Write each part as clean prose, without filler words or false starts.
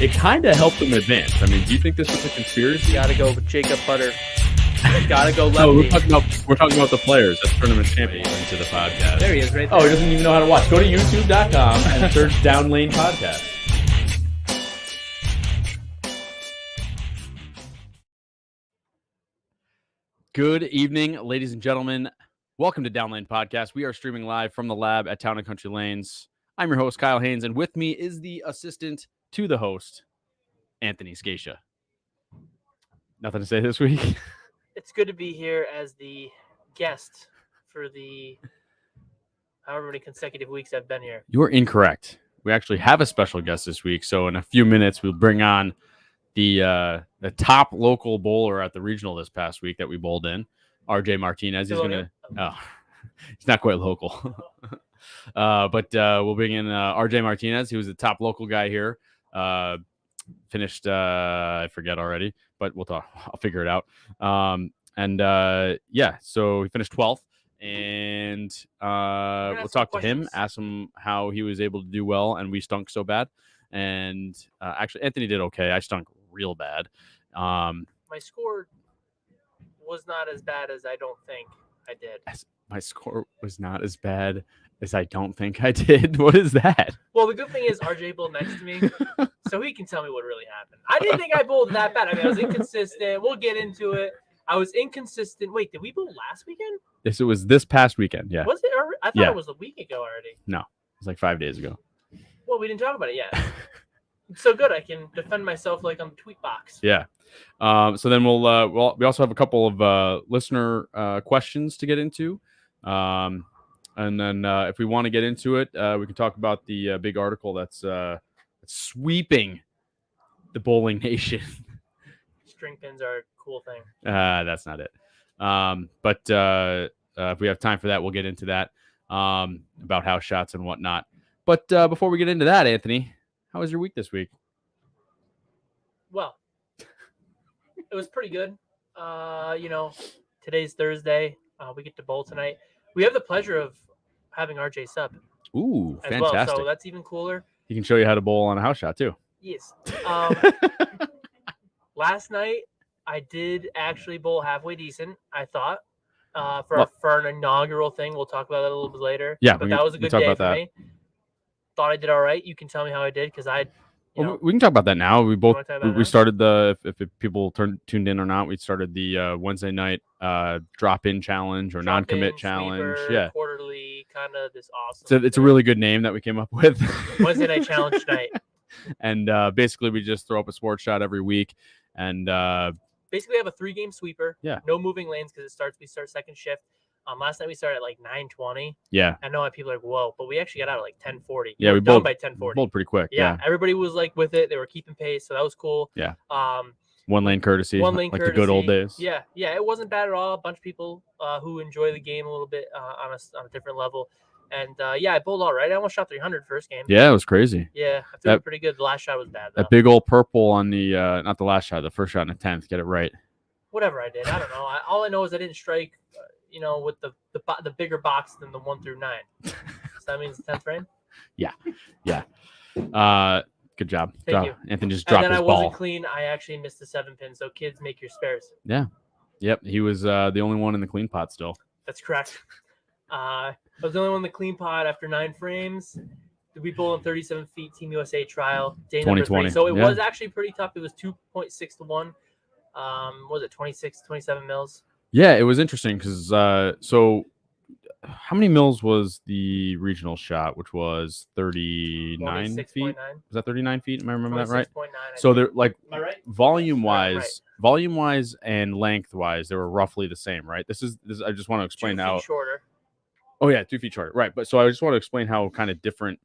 it kind of helped him advance. I mean, do you think this was a conspiracy? Gotta go with Jacob Butter. Gotta go lefty. No, we're talking about the players. That's tournament champion into the podcast. There he is, right there. Oh, he doesn't even know how to watch. Go to youtube.com and search Down Lane Podcast. Good evening, ladies and gentlemen. Welcome to Down Lane Podcast. We are streaming live from the lab at Town and Country Lanes. I'm your host, Kyle Haines, and with me is the assistant to the host, Anthony Scaccia. Nothing to say this week? It's good to be here as the guest for the however many consecutive weeks I've been here. You are incorrect. We actually have a special guest this week, so in a few minutes we'll bring on the top local bowler at the regional this past week that we bowled in, RJ Martinez. He's he's not quite local, but we'll bring in RJ Martinez. He was the top local guy here. Finished, I forget already, but we'll talk. I'll figure it out. So he finished 12th, and we'll talk to him, ask him how he was able to do well, and we stunk so bad. And actually, Anthony did okay. I stunk real bad. My score was not as bad as I don't think I did. My score was not as bad as I don't think I did. What is that? Well, the good thing is RJ bowled next to me, so he can tell me what really happened. I didn't think I bowled that bad. I mean, I was inconsistent. We'll get into it. I was inconsistent. Wait, did we bowl last weekend? Yes, it was this past weekend. Yeah. Was it? I thought it was a week ago already. No, it was like 5 days ago. Well, we didn't talk about it yet. It's so good. I can defend myself like on the tweet box. Yeah. So then we also have a couple of listener questions to get into. And then if we want to get into it, we can talk about the big article that's sweeping the bowling nation. String pins are a cool thing. That's not it. But if we have time for that, we'll get into that about house shots and whatnot. But before we get into that, Anthony, how was your week this week? Well, it was pretty good. Today's Thursday. We get to bowl tonight. We have the pleasure of having RJ sub. Ooh, fantastic. Well, so that's even cooler. He can show you how to bowl on a house shot, too. Yes. Last night, I did actually bowl halfway decent, I thought, for an inaugural thing. We'll talk about that a little bit later. Yeah, but that was a good day for me. Thought I did all right. You can tell me how I did because we can talk about that now. We started if people tuned in or not. We started the Wednesday night drop-in challenge or non-commit challenge. Yeah, quarterly kind of this awesome. It's a really good name that we came up with. Wednesday night challenge night. And basically, we just throw up a sports shot every week, and basically have a 3-game sweeper. Yeah, no moving lanes because we start second shift. Last night we started at like 9:20. Yeah. I know people are like, whoa, but we actually got out at like 10:40. Yeah, we bowled by 10:40. Bowled pretty quick. Yeah. Everybody was like with it. They were keeping pace, so that was cool. Yeah. One lane courtey. Like the good old days. Yeah. It wasn't bad at all. A bunch of people who enjoy the game a little bit on a different level. And I bowled all right. I almost shot 300 first game. Yeah, it was crazy. Yeah, I threw it pretty good. The last shot was bad, though. That big old purple on the not the last shot, the first shot in the 10th. Get it right. Whatever I did, I don't know. All I know is I didn't strike. With the bigger box than the 1 through 9. So that means the 10th frame? Yeah. Good job. Thank you. Anthony just dropped his ball. And then I wasn't clean. I actually missed the 7-pin, so kids, make your spares. Yeah. Yep. He was the only one in the clean pot still. That's correct. I was the only one in the clean pot after 9 frames. We bowled on 37 feet, Team USA trial, day number 3. So it was actually pretty tough. It was 2.6 to 1. Was it 27 mils? Yeah, it was interesting because so how many mils was the regional shot, which was 39 feet? Was that 39 feet? Am I remembering that right? So they're like volume wise and length wise, they were roughly the same, right? This I just want to explain 2 feet shorter. Oh yeah, 2 feet shorter, right? But so I just want to explain how kind of different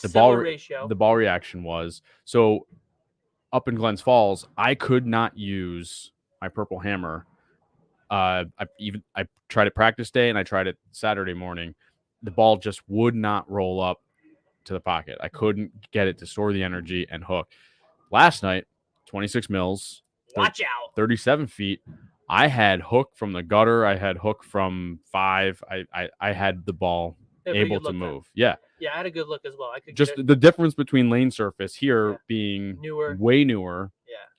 the ball reaction was. So up in Glens Falls, I could not use my purple hammer. I tried it practice day and I tried it Saturday morning. The ball just would not roll up to the pocket. I couldn't get it to store the energy and hook. Last night, 26 mils. Watch out. 37 feet. I had hook from the gutter. I had hook from 5. I had the ball able to move. Yeah. Yeah, I had a good look as well. I could just the difference between lane surface here being way newer,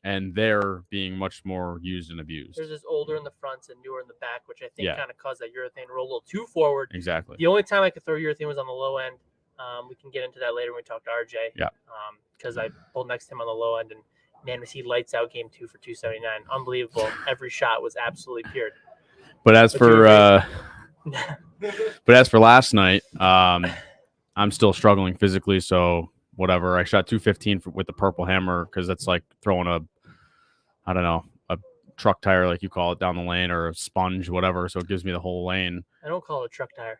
and there being much more used and abused. There's just older in the fronts and newer in the back, which I think kind of caused that urethane to roll a little too forward. Exactly. The only time I could throw urethane was on the low end. We can get into that later when we talk to RJ. Yeah. Because I pulled next to him on the low end, and man, was he lights out game 2 for 279. Unbelievable. Every shot was absolutely pure. But as for last night, I'm still struggling physically, so whatever. I shot 215 with the purple hammer because that's like throwing a truck tire, like you call it, down the lane, or a sponge, whatever. So it gives me the whole lane. I don't call it a truck tire.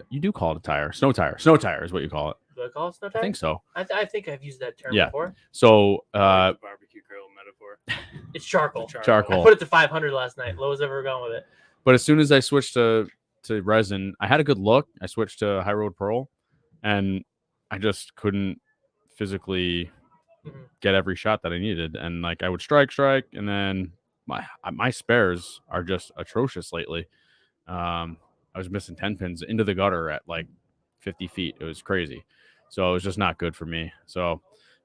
You do call it a tire. Snow tire. Snow tire is what you call it. Do I call it snow tire? I think so. I think I've used that term before. So barbecue grill metaphor. It's charcoal. Charcoal. I put it to 500 last night. Lowest ever gone with it. But as soon as I switched to resin, I had a good look. I switched to High Road Pearl, and I just couldn't physically get every shot that I needed. And like I would strike, and then my spares are just atrocious lately. I was missing 10 pins into the gutter at like 50 feet. It was crazy. So it was just not good for me. So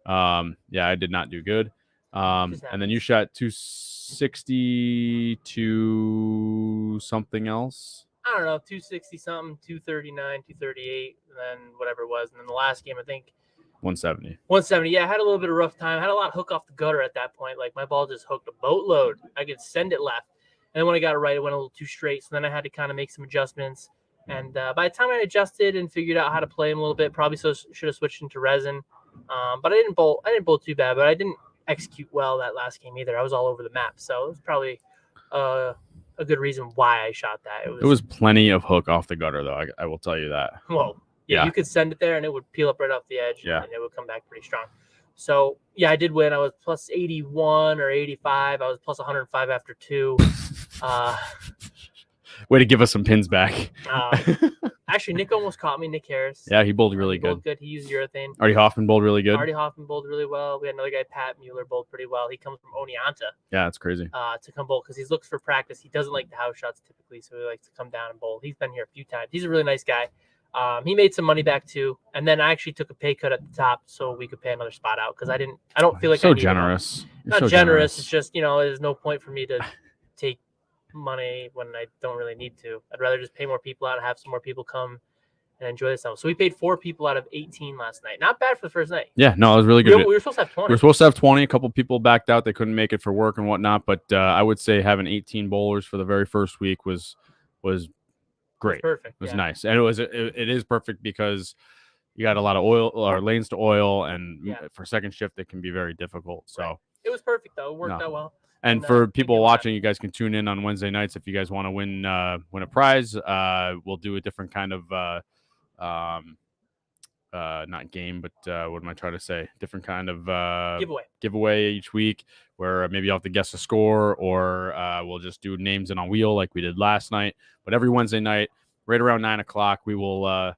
I did not do good. And then you shot 260 to something else. I don't know, 260 something, 239, 238, and then whatever it was. And then the last game, I think 170. 170. Yeah, I had a little bit of rough time. I had a lot of hook off the gutter at that point. Like my ball just hooked a boatload. I could send it left. And then when I got it right, it went a little too straight. So then I had to kind of make some adjustments. And by the time I adjusted and figured out how to play him a little bit, probably should have switched into resin. But I didn't bolt too bad, but I didn't execute well that last game either. I was all over the map. So it was probably a good reason why I shot that. It was plenty of hook off the gutter, though. I will tell you that. Well, yeah, you could send it there and it would peel up right off the edge. Yeah. And it would come back pretty strong. So, yeah, I did win. I was plus 81 or 85. I was plus 105 after 2. Way to give us some pins back. Actually, Nick almost caught me. Nick Harris. Yeah, he bowled really good. He used urethane. Artie Hoffman bowled really good. Artie Hoffman bowled really well. We had another guy, Pat Mueller, bowled pretty well. He comes from Oneonta. Yeah, that's crazy. To come bowl because he looks for practice. He doesn't like the house shots typically, so he likes to come down and bowl. He's been here a few times. He's a really nice guy. He made some money back too, and then I actually took a pay cut at the top so we could pay another spot out because I don't feel like so generous. Not so generous. It's just there's no point for me to take money when I don't really need to. I'd rather just pay more people out and have some more people come and enjoy this stuff. So we paid 4 people out of 18 last night. Not bad for the first night. Yeah, no, it was really good. We were supposed to have 20. We were supposed to have 20. A couple people backed out. They couldn't make it for work and whatnot. But I would say having 18 bowlers for the very first week was great. Perfect. It was nice. And it is perfect because you got a lot of oil or lanes to oil, and for second shift it can be very difficult. So it was perfect though. It worked out well. And for people watching, you guys can tune in on Wednesday nights if you guys want to win a prize. We'll do a different kind of not game, but what am I trying to say? Different kind of giveaway each week where maybe you'll have to guess a score, or we'll just do names in on wheel like we did last night. But every Wednesday night, right around 9:00, we will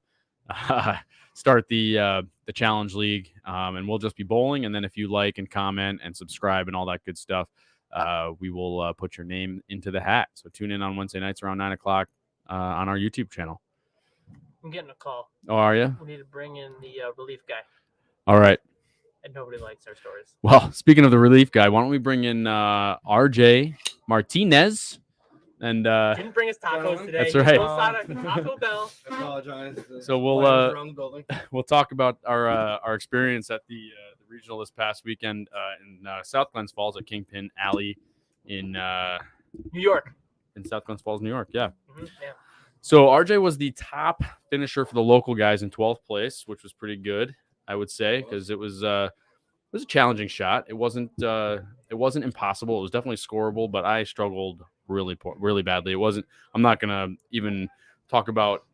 start the challenge league, and we'll just be bowling. And then if you like and comment and subscribe and all that good stuff, we will put your name into the hat. So tune in on Wednesday nights around 9:00 on our YouTube channel. I'm getting a call. Oh, are you? We need to bring in the relief guy. All right. And nobody likes our stories. Well, speaking of the relief guy, why don't we bring in RJ Martinez? And didn't bring us tacos today. That's right. Taco Bell. I apologize. So we'll talk about our experience at the regional this past weekend in South Glens Falls at Kingpin Alley in New York. In South Glens Falls, New York. Yeah. Mm-hmm. Yeah. So RJ was the top finisher for the local guys in 12th place, which was pretty good, I would say, because it was a challenging shot. It wasn't impossible. It was definitely scoreable, but I struggled really badly. It wasn't. I'm not gonna even talk about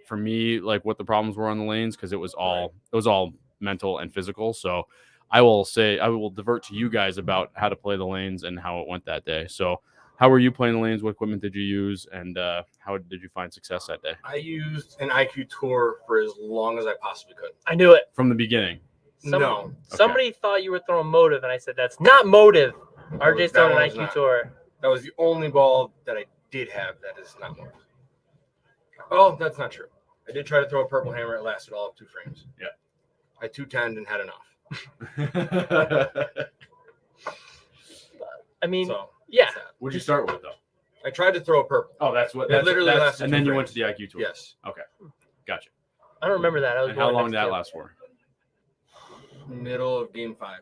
for me what the problems were on the lanes because it was all mental and physical. So I will divert to you guys about how to play the lanes and how it went that day. So. How were you playing the lanes? What equipment did you use? And how did you find success that day? I used an IQ Tour for as long as I possibly could. I knew it. From the beginning? No. Somebody thought you were throwing motive, and I said, that's not motive. RJ's throwing an IQ Tour. That was the only ball that I did have that is not motive. Oh, that's not true. I did try to throw a purple hammer. It lasted all of 2 frames. Yeah. I 210 and had enough. I mean, So, yeah. What'd you start with, though? I tried to throw a purple. Oh, that's what. It literally lasted and 2 then you frames. went to the IQ tour. Yes. Okay. Gotcha. I don't remember that. I was And how born long did next that year. last for? Middle of game 5.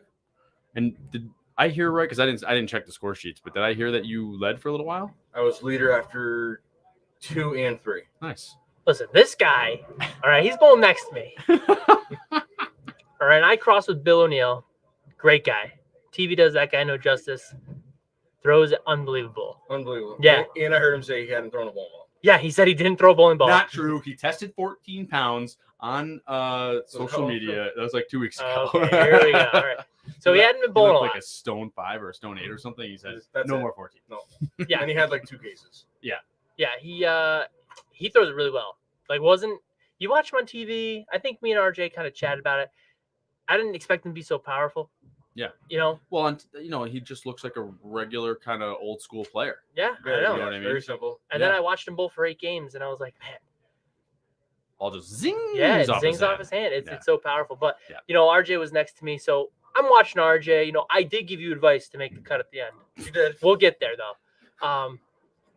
And did I hear right? Because I didn't check the score sheets, but did I hear that you led for a little while? I was leader after 2 and 3. Nice. Listen, this guy, all right, he's bowling next to me. All right, I crossed with Bill O'Neill. Great guy. TV does that guy no justice. Throws it unbelievable. Unbelievable. Yeah. And I heard him say he hadn't thrown a ball. Yeah, he said he didn't throw a bowling ball. Not true. He tested 14 pounds on social media. That was like 2 weeks ago. Okay, here we go. All right. So he hadn't been bowling a looked lot. like a stone 5 or a stone 8 or something. He said That's no it. more 14. No. Yeah. And he had like 2 cases. Yeah, he throws it really well. Like, you watch him on TV? I think me and RJ kind of chatted about it. I didn't expect him to be so powerful. Yeah. You know? Well, and he just looks like a regular kind of old school player. Yeah, Very, I know. You know what I mean? Very simple. And then I watched him bowl for 8 games, and I was like, man. All just zing. Yeah, it zings off his hand. It's so powerful. But, RJ was next to me, so I'm watching RJ. I did give you advice to make the cut at the end. You did. We'll get there, though.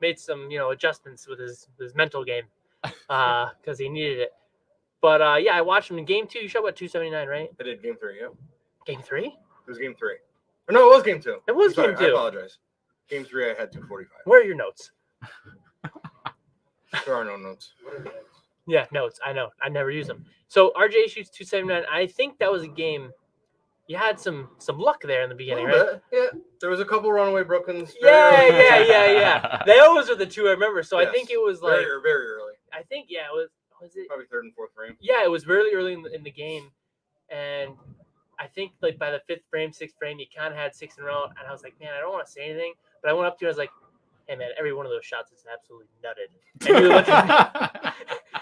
Made some, adjustments with his mental game because he needed it. But, I watched him in game 2. You shot, 279, right? I did game 3, yeah. Game 3? It was game 3. Or no, it was game 2. It was Sorry, game 2. I apologize. Game 3, I had 245. Where are your notes? There are no notes. Yeah, notes. I know. I never use them. So RJ shoots 279. I think that was a game. You had some luck there in the beginning, right? Yeah. There was a couple runaway Brooklyns. Yeah. Those are the 2 I remember. So Yes. I think it was like very early. I think was it? Probably 3rd and 4th frame. Yeah, it was really early in the game, and I think like by the 5th frame, 6th frame, you kind of had 6 in a row, and I was like, man, I don't want to say anything, but I went up to you, and I was like, hey man, every one of those shots is absolutely nutted.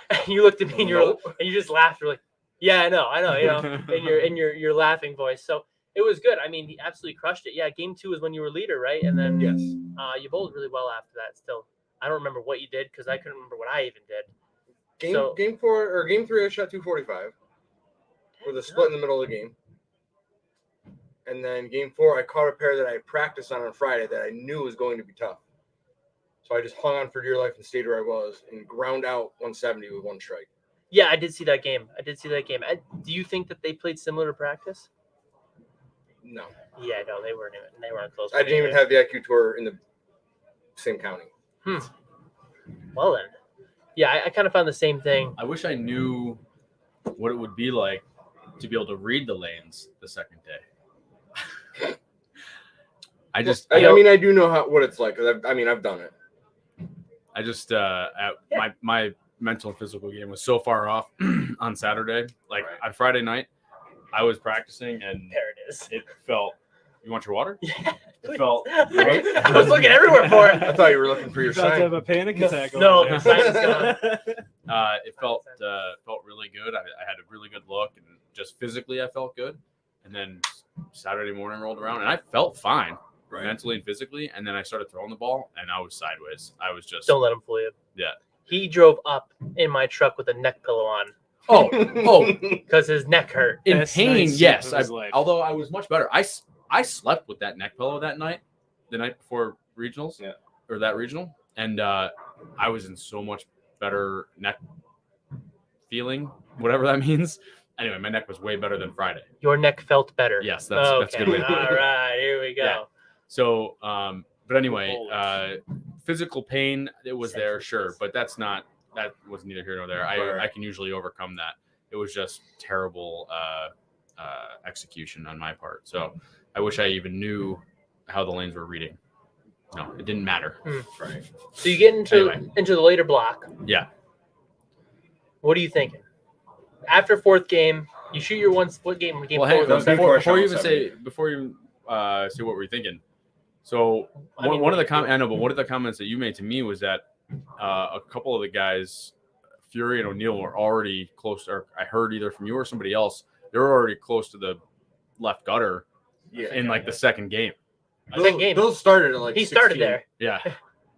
And you looked at me, and you just laughed. You're like, yeah, I know, in your laughing voice. So it was good. I mean, he absolutely crushed it. Yeah, game 2 was when you were leader, right? And then Yes. You bowled really well after that. Still, I don't remember what you did because I couldn't remember what I even did. Game 4 or game 3, I shot 245 with a split in the middle of the game. And then game 4, I caught a pair that I practiced on Friday that I knew was going to be tough. So I just hung on for dear life and stayed where I was and ground out 170 with 1 strike. Yeah, I did see that game. Do you think that they played similar to practice? No. Yeah, no, they weren't close. I didn't even have the IQ tour in the same county. Well then. Yeah, I kind of found the same thing. I wish I knew what it would be like to be able to read the lanes the second day. I do know what it's like because I've done it. I just my mental and physical game was so far off on Saturday. Like on Friday night, I was practicing and there it is. It felt. You want your water? Yeah. It felt. I was looking everywhere for it. I thought you were looking for your About to sign. have a panic attack. No, over the there. sign is gone. It felt really good. I had a really good look, and just physically, I felt good. And then Saturday morning rolled around, and I felt fine, mentally and physically. And then I started throwing the ball, and I was sideways. I was just Don't let him fool you. Yeah. He drove up in my truck with a neck pillow on. Oh, because his neck hurt. in Best pain. night's Yes, sleep of his life. although I was much better. I slept with that neck pillow that night, the night before regionals, or that regional, and I was in so much better neck feeling, whatever that means. Anyway, my neck was way better than Friday. Your neck felt better. Yes, that's a good way to put it. All right, here we go. Yeah. So, but anyway, physical pain, it was there, sure, but that was neither here nor there. I can usually overcome that. It was just terrible execution on my part. So I wish I even knew how the lanes were reading. No, it didn't matter. Right. So you get into the later block. Yeah. What are you thinking? After 4th game, you shoot your one split game. Game Well, 4 hang on, goes before you even say what were you thinking? So one of the comments that you made to me was that a couple of the guys, Fury and O'Neill, were already close. Or I heard either from you or somebody else, they were already close to the left gutter in the second game. Second game. Bill started at He 16. started there. Yeah.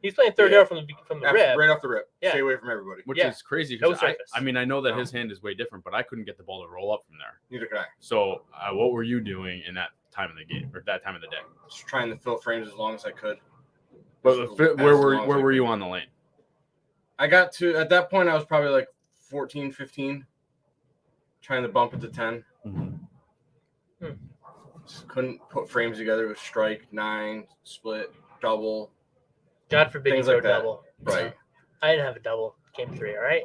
He's playing third arrow from the rip. Right off the rip. Yeah. Stay away from everybody. Which is crazy because I mean, I know that No. his hand is way different, but I couldn't get the ball to roll up from there. Neither could I. So what were you doing in that time of the game or that time of the day? Just trying to fill frames as long as I could. But where were you on the lane? I got to, at that point, I was probably like 14, 15, trying to bump it to 10. Mm-hmm. Just couldn't put frames together with strike, 9, split, double. God forbid you throw double. Right. I didn't have a double game 3, all right?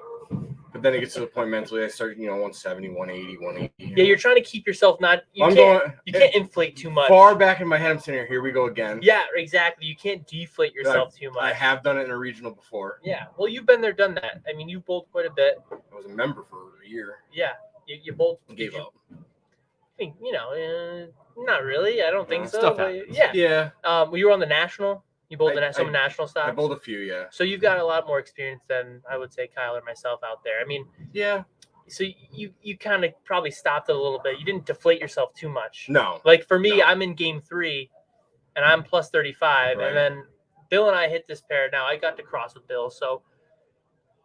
But then it gets to the point mentally, I started, 170, 180, 180. Yeah, you're trying to keep yourself you can't inflate too much. Far back in my head, I'm sitting here we go again. Yeah, exactly. You can't deflate yourself too much. I have done it in a regional before. Yeah, well, you've been there, done that. I mean, you bowled quite a bit. I was a member for a year. Yeah, you bowled. Gave up. I think, not really. I don't think so. Stuff But, happens. yeah. You were on the national. You bowled some national stops. I bowled a few, yeah. So you've got a lot more experience than I would say Kyle or myself out there. I mean, yeah. So you kind of probably stopped it a little bit. You didn't deflate yourself too much. No. Like for me, I'm in game 3, and I'm plus 35, right. and then Bill and I hit this pair. Now I got to cross with Bill, so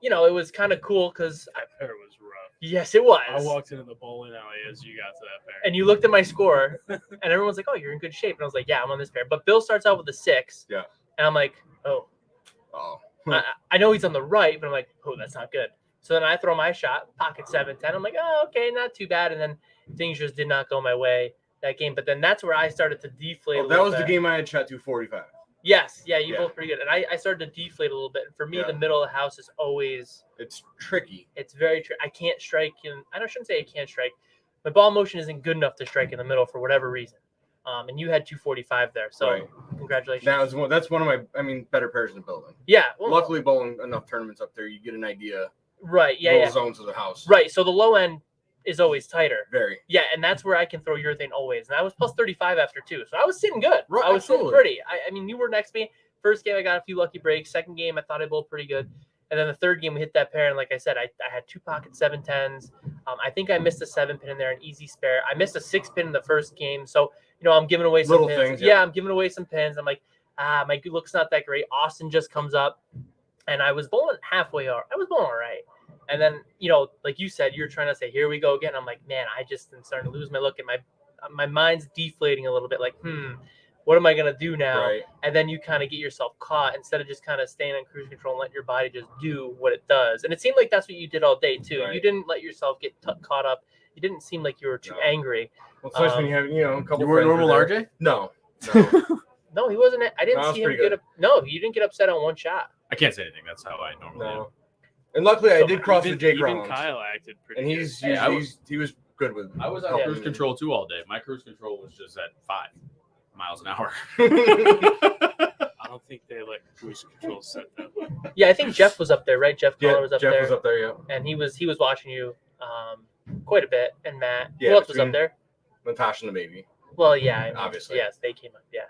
it was kind of cool because that pair was rough. Yes, it was. I walked into the bowling alley as you got to that pair, and you looked at my score, and everyone's like, "Oh, you're in good shape," and I was like, "Yeah, I'm on this pair." But Bill starts out with a 6. Yeah. And I'm like, "Oh." I know he's on the right, but I'm like, "Oh, that's not good." So then I throw my shot, pocket 7-10. I'm like, "Oh, okay, not too bad." And then things just did not go my way that game. But then that's where I started to deflate. That was the game I had shot 245. Yes, yeah, you both pretty good. And I started to deflate a little bit. And for me, the middle of the house is always it's tricky. It's very tricky. I can't strike, and I shouldn't say I can't strike. My ball motion isn't good enough to strike in the middle for whatever reason. And you had 245 there, so congratulations. That's one of my better pairs in the building. Yeah. Well, luckily, bowling enough tournaments up there, you get an idea. Right. Yeah. Zones of the house. Right. So the low end is always tighter. Very. Yeah, and that's where I can throw urethane always. And I was plus 35 after 2, so I was sitting good. Right, I was sitting pretty. I mean, you were next to me. First game, I got a few lucky breaks. Second game, I thought I bowled pretty good. And then the third game, we hit that pair. And like I said, I had 2 pocket 7-10s. I think I missed a 7-pin in there, an easy spare. I missed a 6-pin in the first game. So, I'm giving away some little pins. things. Yeah, I'm giving away some pins. I'm like, my look's not that great. Austin just comes up. And I was bowling halfway up. I was bowling all right. And then, like you said, you're trying to say, here we go again. I'm like, man, I just am starting to lose my look. And my mind's deflating a little bit. Like, what am I going to do now? Right. And then you kind of get yourself caught instead of just kind of staying on cruise control and let your body just do what it does. And it seemed like that's what you did all day, too. Right. You didn't let yourself get caught up. You didn't seem like you were too angry. Well, especially when you have, a couple. You were normal, RJ? No. No, he wasn't. I didn't see him get up. No, you didn't get upset on one shot. I can't say anything. That's how I normally am. And luckily, I did cross with Jake Rollins. Kyle acted pretty good. And he was good with me. I was on cruise control, too, all day. My cruise control was just at 5 miles an hour. I don't think they let cruise control set that way. Yeah, I think Jeff was up there, right? Jeff Kohler was up there. Jeff was up there, yeah. And he was watching you quite a bit. And Matt. Yeah, who else was up there? Natasha and the baby. Well, yeah, obviously. Yes, they came up. Yeah,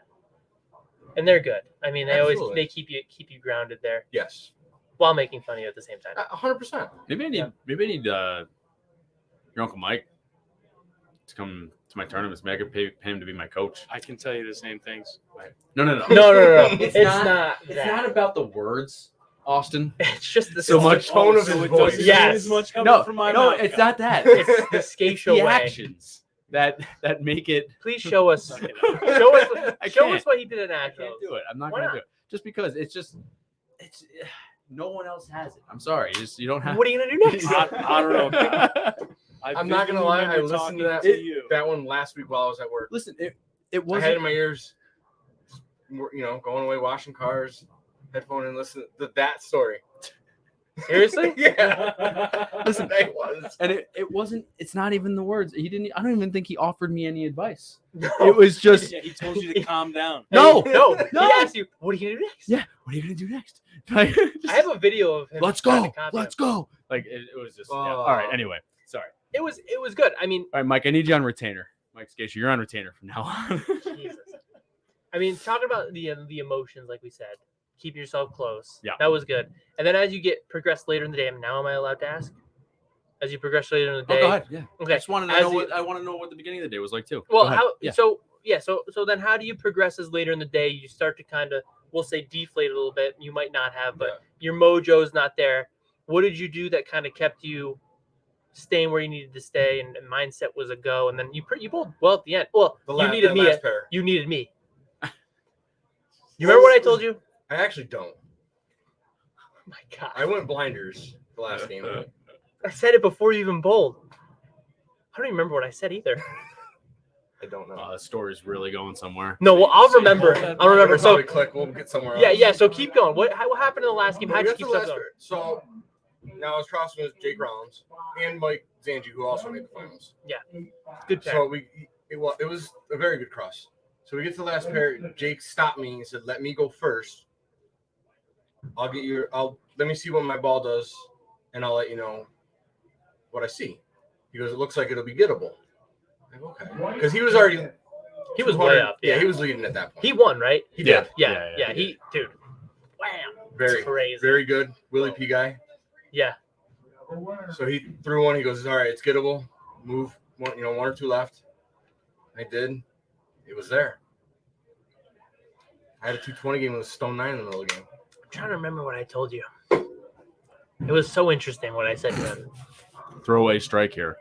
and they're good. I mean, they keep you grounded there. Yes. While making fun of you at the same time. 100%. Maybe I need your Uncle Mike to come to my tournaments. Maybe I could pay him to be my coach. I can tell you the same things. No. It's not about the words, Austin. It's just the tone of his voice. Yes. As much coming from my mouth. It's not that. It's the Scaccia way. Actions that make it. Please show us. show us what he did in I Nashville. can't do it. I'm not going to do it. Just because it's no one else has it. I'm sorry. You don't have. What are you going to do next? I don't know. I'm not going to lie. I listened to that one last week while I was at work. Listen, it was. I had it in my ears. Going away, washing cars, headphone, and listen to that story. Seriously? Yeah. Listen, it was. And it wasn't. It's not even the words. He didn't. I don't even think he offered me any advice. No. It was just. Yeah, he told you to calm down. No. He asked you, "What are you gonna do next?" Yeah. What are you gonna do next? I have a video of him. Let's go. Let's go. Like it was just. Yeah. All right. Anyway, sorry. It was good. I mean. All right, Mike. I need you on retainer. Mike Scaccia, you're on retainer from now on. Jesus. I mean, talking about the emotions, like we said. Keep yourself close. Yeah. That was good. And then as you progress later in the day, now am I allowed to ask? As you progress later in the day. Oh, go ahead. Yeah. Okay. I just wanted to know I want to know what the beginning of the day was like too. Well, so then how do you progress as later in the day? You start to kind of we'll say deflate a little bit. You might not have, but your mojo's not there. What did you do that kind of kept you staying where you needed to stay, and mindset was a go, and then you bowled well at the end. Well, you needed me. You needed me. You remember what I told you? I actually don't. Oh my God. I went blinders the last game. I said it before you even bowled. I don't even remember what I said either. I don't know. The story's really going somewhere. No, well, I'll remember. I'll remember. So click. We'll get somewhere else. Yeah. So keep going. What happened in the last game? How'd you keep stuff going? So now I was crossing with Jake Rollins and Mike Zanji, who also made the finals. Yeah, good pair. So it was a very good cross. So we get to the last pair. Jake stopped me and said, "Let me go first. Let me see what my ball does, and I'll let you know what I see." He goes, "It looks like it'll be gettable." I'm like, okay, because he was already. He was way up. Yeah, he was leading at that point. He won, right? He did. Yeah. Dude, wham! Very crazy. Very good. Willie P guy. Yeah. So he threw one. He goes, "All right, it's gettable. Move one or two left." I did. It was there. I had a 220 game with a stone 9 in the middle of the game. I'm trying to remember what I told you. It was so interesting what I said to him. Throwaway strike here.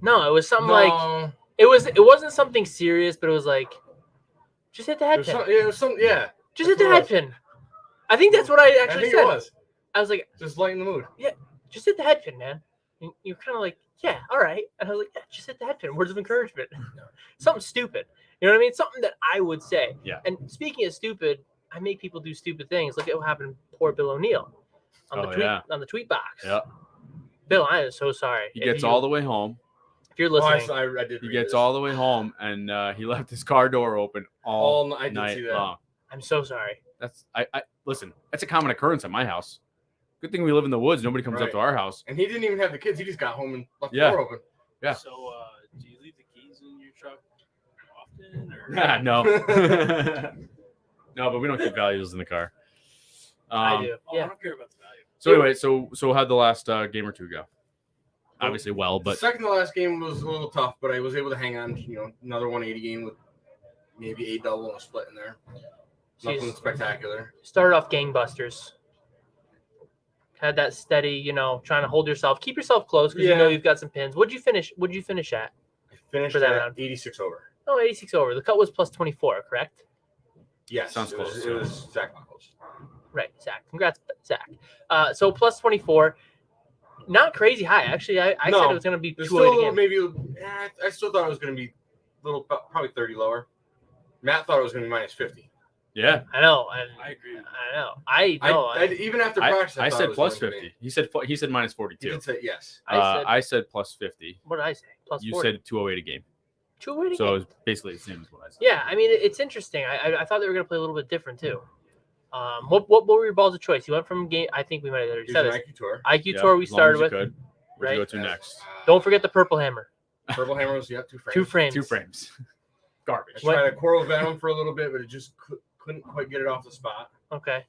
No, it was something like it wasn't something serious, but it was like just hit the head pin. Just hit the head pin. I think that's what I actually said. It was. I was like, just lighten the mood. Yeah, just hit the head pin, man. And you're kind of like, yeah, all right. And I was like, yeah, just hit the head pin. Words of encouragement. Something stupid. You know what I mean? Something that I would say. Yeah. And speaking of stupid, I make people do stupid things. Look at what happened to poor Bill O'Neill on the tweet box. Yeah. Bill, I am so sorry. He gets all the way home. If you're listening, I did. He gets all the way home, and he left his car door open all night long. I'm so sorry. I listen. That's a common occurrence at my house. Good thing we live in the woods. Nobody comes up to our house. And he didn't even have the kids. He just got home and left the door open. Yeah. So, do you leave the keys in your truck often? Or? No. No, but we don't keep valuables in the car. I do. Yeah. I don't care about the value. So anyway, so how'd the last game or two go? Obviously well, but the second to last game was a little tough, but I was able to hang on. Another 180 game with maybe 8 double and a split in there. Nothing spectacular. Started off gangbusters. Had that steady, trying to hold yourself, keep yourself close because you've got some pins. What'd you finish at? I finished for that at round? 86 over. Oh, 86 over. The cut was plus 24, correct? Yes. Sounds close. It was Zach Buckles. Right, Zach. Congrats, Zach. So plus 24. Not crazy high. Actually, I said it was going to be 208 again. I still thought it was going to be probably 30 lower. Matt thought it was going to be minus 50. Yeah, I know. I agree. I know. Even after practice, I said plus 50. He said minus 42. You did say yes. I said plus 50. What did I say? Plus 40. You said 208 a game. 208 a game. So it's basically the same as what I said. Yeah, I mean it's interesting. I thought they were going to play a little bit different too. What were your balls of choice? You went from game. I think we might have already said it. IQ Tour. IQ Tour. We started with. Where'd right. you go to next? Don't forget the Purple Hammer. Purple Hammer was 2 frames. 2 frames. 2 frames. Garbage. I tried a Coral Venom for a little bit, but it just couldn't quite get it off the spot. Okay,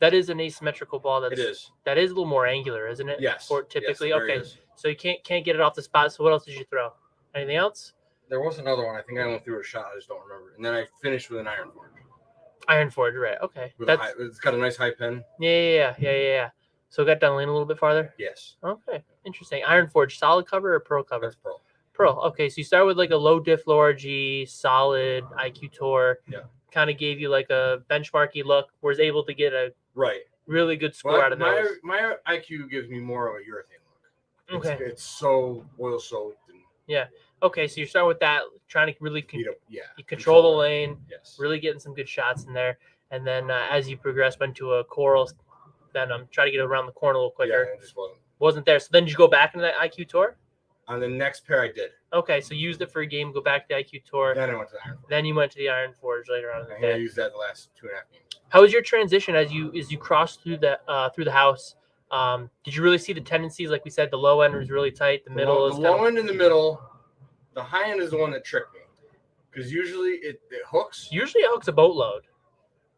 that is an asymmetrical ball. It is. That is a little more angular, isn't it? Yes. Typically, yes, okay. So you can't get it off the spot. So what else did you throw? Anything else? There was another one. I think I went through a shot. I just don't remember. And then I finished with an Iron Forge. Iron Forge, right? Okay. It's got a nice high pin. Yeah. So it got down lane a little bit farther. Yes. Okay, interesting. Iron Forge, solid cover or pearl cover? That's pearl. Pearl. Okay, so you start with like a low diff, low RG, solid IQ Tour. Yeah. Kind of gave you like a benchmarky look. Was able to get a really good score out of those. My IQ gives me more of a urethane look. Okay. It's so oil soaked. Yeah. Okay, so you start with that, trying to really you control the lane. Yes. Really getting some good shots in there, and then as you progress, went to a coral. Then try to get around the corner a little quicker. Yeah, it just wasn't there. So then did you go back into that IQ Tour? On the next pair, I did. Okay, so used it for a game, go back to the IQ Tour. Then I went to the Iron Forge. Then you went to the Iron Forge later on in the day. I used that the last 2.5 games. How was your transition as you crossed through the house? Did you really see the tendencies? Like we said, the low end was really tight. The middle is the low end in the middle. The high end is the one that tricked me. Because usually it hooks. Usually it hooks a boatload.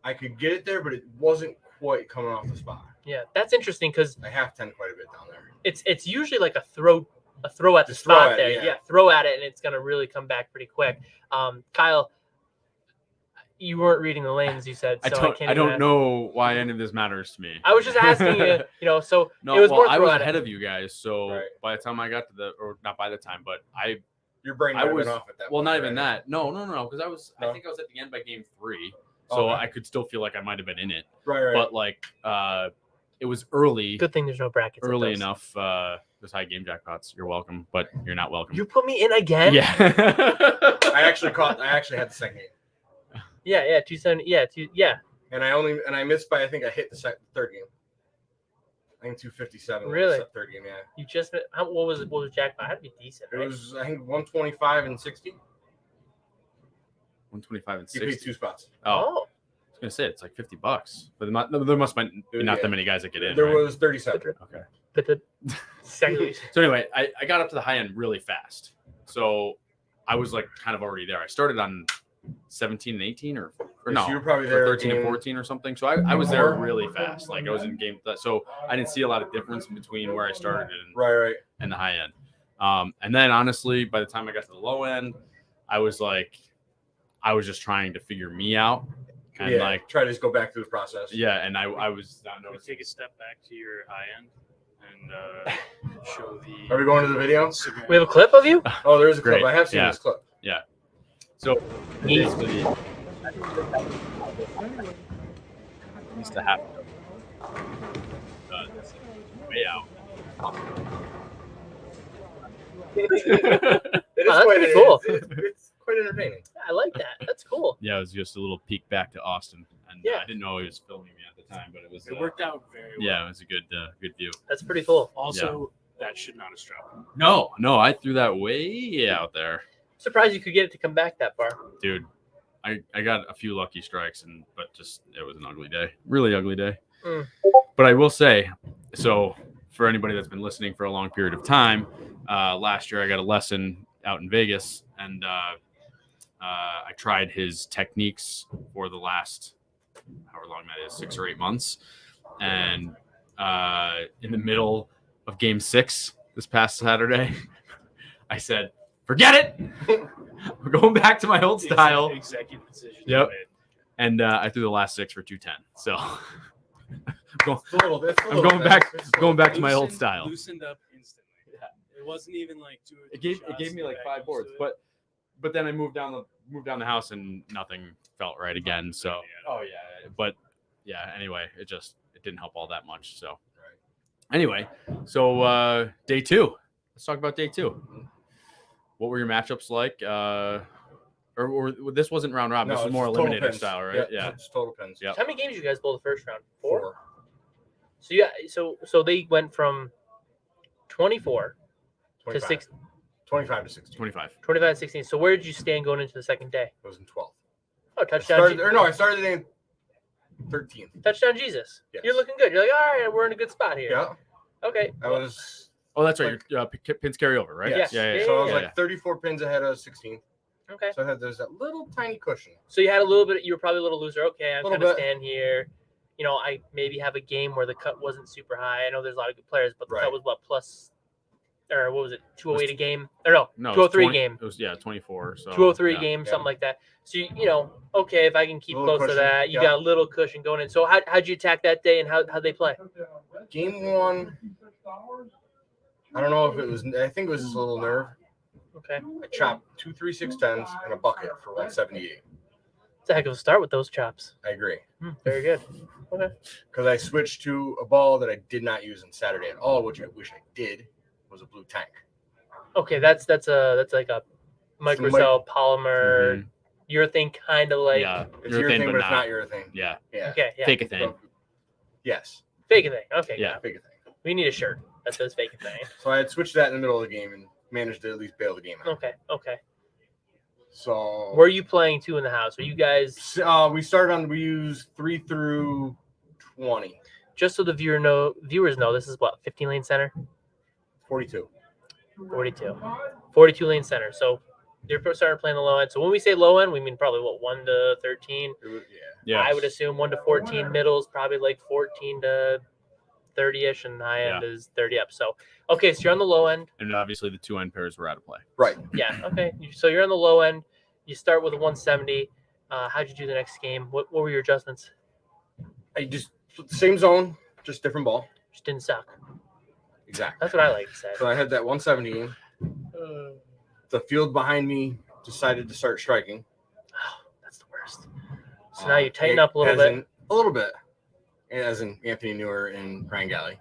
I could get it there, but it wasn't quite coming off the spot. Yeah, that's interesting because I half 10 quite a bit down there. It's usually like a throw at the spot there. Yeah, throw at it, and it's gonna really come back pretty quick. Kyle, You weren't reading the lanes, you said. So I don't know why any of this matters to me. I was just asking you, so no, it was I was ahead of you guys. So by the time I got to or not by the time, but your brain was off at that. Well, not even that. No, because I think I was at the end by game 3. So I could still feel like I might have been in it. Right. But it was early. Good thing there's no brackets. Early enough. There's high game jackpots. You're welcome, but you're not welcome. You put me in again? Yeah. I actually had the second game. Yeah, 270. Yeah. And I missed by, I think I hit the third game. I think 257. Really? Was the third game, yeah. You just what was jackpot? It had to be decent. Right? It was, I think, 125 and 60. 125 and 60. You paid 2 spots. Oh. I was gonna say it's like $50, but there must be not that many guys that get in. There was 37. Okay. So anyway, I got up to the high end really fast. So I was like kind of already there. I started on 17 and 18 or no, so you were probably there 13 and 14 or something. So I was there really fast. Like I was in game. So I didn't see a lot of difference between where I started and the high end. And then honestly, by the time I got to the low end, I was just trying to figure me out. And try to just go back through the process. Yeah, and I was not noticing. Take a step back to your high end and show the. Are we going to the video? We have a clip of you? Oh, there's a clip. I have seen this clip. Yeah. So basically, needs to happen. Way out. That's pretty cool. It's quite entertaining. I like that. That's cool. Yeah, it was just a little peek back to Austin, and I didn't know he was filming me at the time, but it worked out very well. Yeah, it was a good view. That's pretty cool. Also, that should not have struck. No, I threw that way out there. Surprised you could get it to come back that far, dude. I got a few lucky strikes, but just it was an ugly day, really ugly day. But I will say, so for anybody that's been listening for a long period of time, last year I got a lesson out in Vegas, and I tried his techniques for the last however long that is, 6 or 8 months, and in the middle of Game 6 this past Saturday, I said, "Forget it. We're going back to my old style." Executive decision. Yep. And I threw the last 6 for 210. So I'm going back to my old style. Loosened up instantly. Yeah. It wasn't even like 2 or 3 It gave me like 5 boards, but then I moved down the house and nothing felt right again. So anyway, it didn't help all that much. So anyway, so day 2. Let's talk about day 2. What were your matchups like? Or this wasn't round robin. This was more eliminator style, right? Yeah, it's total pins. Yeah. How many games did you guys bowl the first round? 4. So they went from 24 to 6. 25 to 16. 25 to 16. So where did you stand going into the second day? It was in 12th. Oh, touchdown. I started in 13th. Touchdown Jesus. Yes. You're looking good. You're like, all right, we're in a good spot here. Yeah. Okay. Oh, that's right. Your pins carry over, right? Yes. Yeah. So I was like 34 pins ahead of 16th. Okay. So there's that little tiny cushion. So you had a little bit. You were probably a little looser. Okay, I'm going to stand here. I maybe have a game where the cut wasn't super high. I know there's a lot of good players, but the cut was plus, or what was it? 208 a game? Or no 203 game. It was 24. So 203 game, something like that. So okay, if I can keep close to that, you got a little cushion going in. So how'd you attack that day, and how'd they play? Game 1. I don't know if it was. I think it was just a little nerve. Okay. I chopped 2 3/6 and a bucket for 178. It's a heck of a start with those chops. I agree. Very good. Okay. Because I switched to a ball that I did not use on Saturday at all, which I wish I did, was a blue tank. Okay, that's like a microcell polymer urethane, kind of like. Yeah, it's urethane, but it's not urethane. Yeah. Okay. Yeah. Fake a thing. Yes. Fake a thing. Okay. Yeah. Fake a thing. We need a shirt that says fake a thing. So I had switched that in the middle of the game and managed to at least bail the game out. Okay. So were you playing 2 in the house? Are you guys? We used 3 through 20. Just so the viewers know, this is what 15 lane center. 42 lane center. So you're starting playing the low end. So when we say low end, we mean probably 1 to 13. Yeah. I would assume 1 to 14. Middles probably like 14 to 30-ish, and high end is 30 up. So okay, so you're on the low end. And obviously the 2 end pairs were out of play. Right. Yeah. Okay. So you're on the low end. You start with a 170. How'd you do the next game? What were your adjustments? I just same zone, just different ball. Just didn't suck. Exactly. That's what I like to say. So I had that 170 game. The field behind me decided to start striking. Oh, that's the worst. So now you tighten up a little bit. A little bit. As in Anthony Newer and Ryan Galley.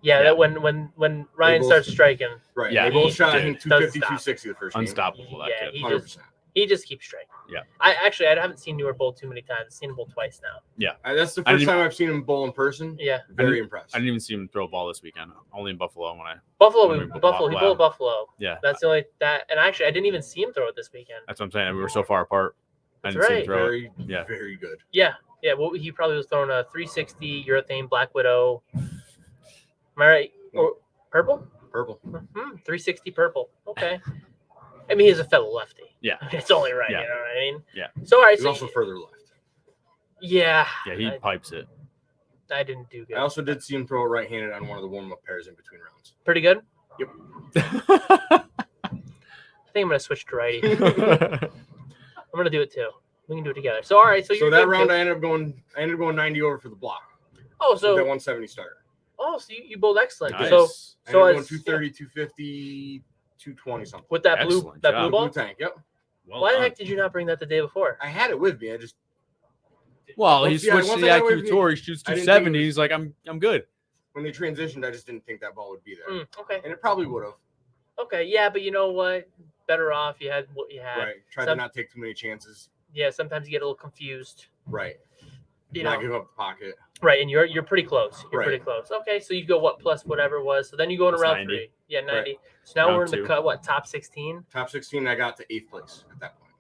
Yeah, that when Ryan starts striking. Right. Yeah, they both shot, I think, 250, 260 the first game. Unstoppable, that kid. 100%. He just keeps striking. Yeah. I haven't seen Newer bowl too many times. I've seen him bowl twice now. Yeah. That's the first time I've seen him bowl in person. Yeah. Very impressed. I didn't even see him throw a ball this weekend. Only in Buffalo when I. Buffalo. He bowled Buffalo. Yeah. That's the only that. And actually, I didn't even see him throw it this weekend. That's what I'm saying. We were so far apart. I That's didn't see him right. throw Very, it. very good. Yeah. Yeah. Well, he probably was throwing a 360 urethane Black Widow. Am I right? Or purple? Purple. 360 purple. Okay. I mean, he's a fellow lefty. Yeah. It's only right. Yeah. You know what I mean? Yeah. So, all right. He's So also further left. Yeah. Yeah, he pipes it. I didn't do good. I also did see him throw it right-handed on one of the warm-up pairs in between rounds. Pretty good? Yep. I think I'm going to switch to righty. I'm going to do it too. We can do it together. So, all right. So that round, I ended up going 90 over for the block. Oh, so that 170 start. Oh, so you bowled excellent. Nice. So I ended up going 230, 250, 220 something. With that Excellent blue job. ball? Blue tank, yep. Why the heck did you not bring that the day before? I had it with me. I just Well, he once switched to the I got away IQ from tour. He shoots I didn't 270. think He's like, I'm good. when they transitioned, I just didn't think that ball would be there. Okay. And it probably would have. Okay. Yeah, but you know what? Better off you had what you had. Right. Try to not take too many chances. Yeah. Sometimes you get a little confused. Right. You not know. give up the pocket. Right, and you're pretty close. You're Right. pretty close. Okay, so you go what plus whatever it was. So then you go into Plus round 90. 3. Yeah, 90. Right. So now Round we're in the 2. cut. What top 16? Top 16, I got to 8th place at that point.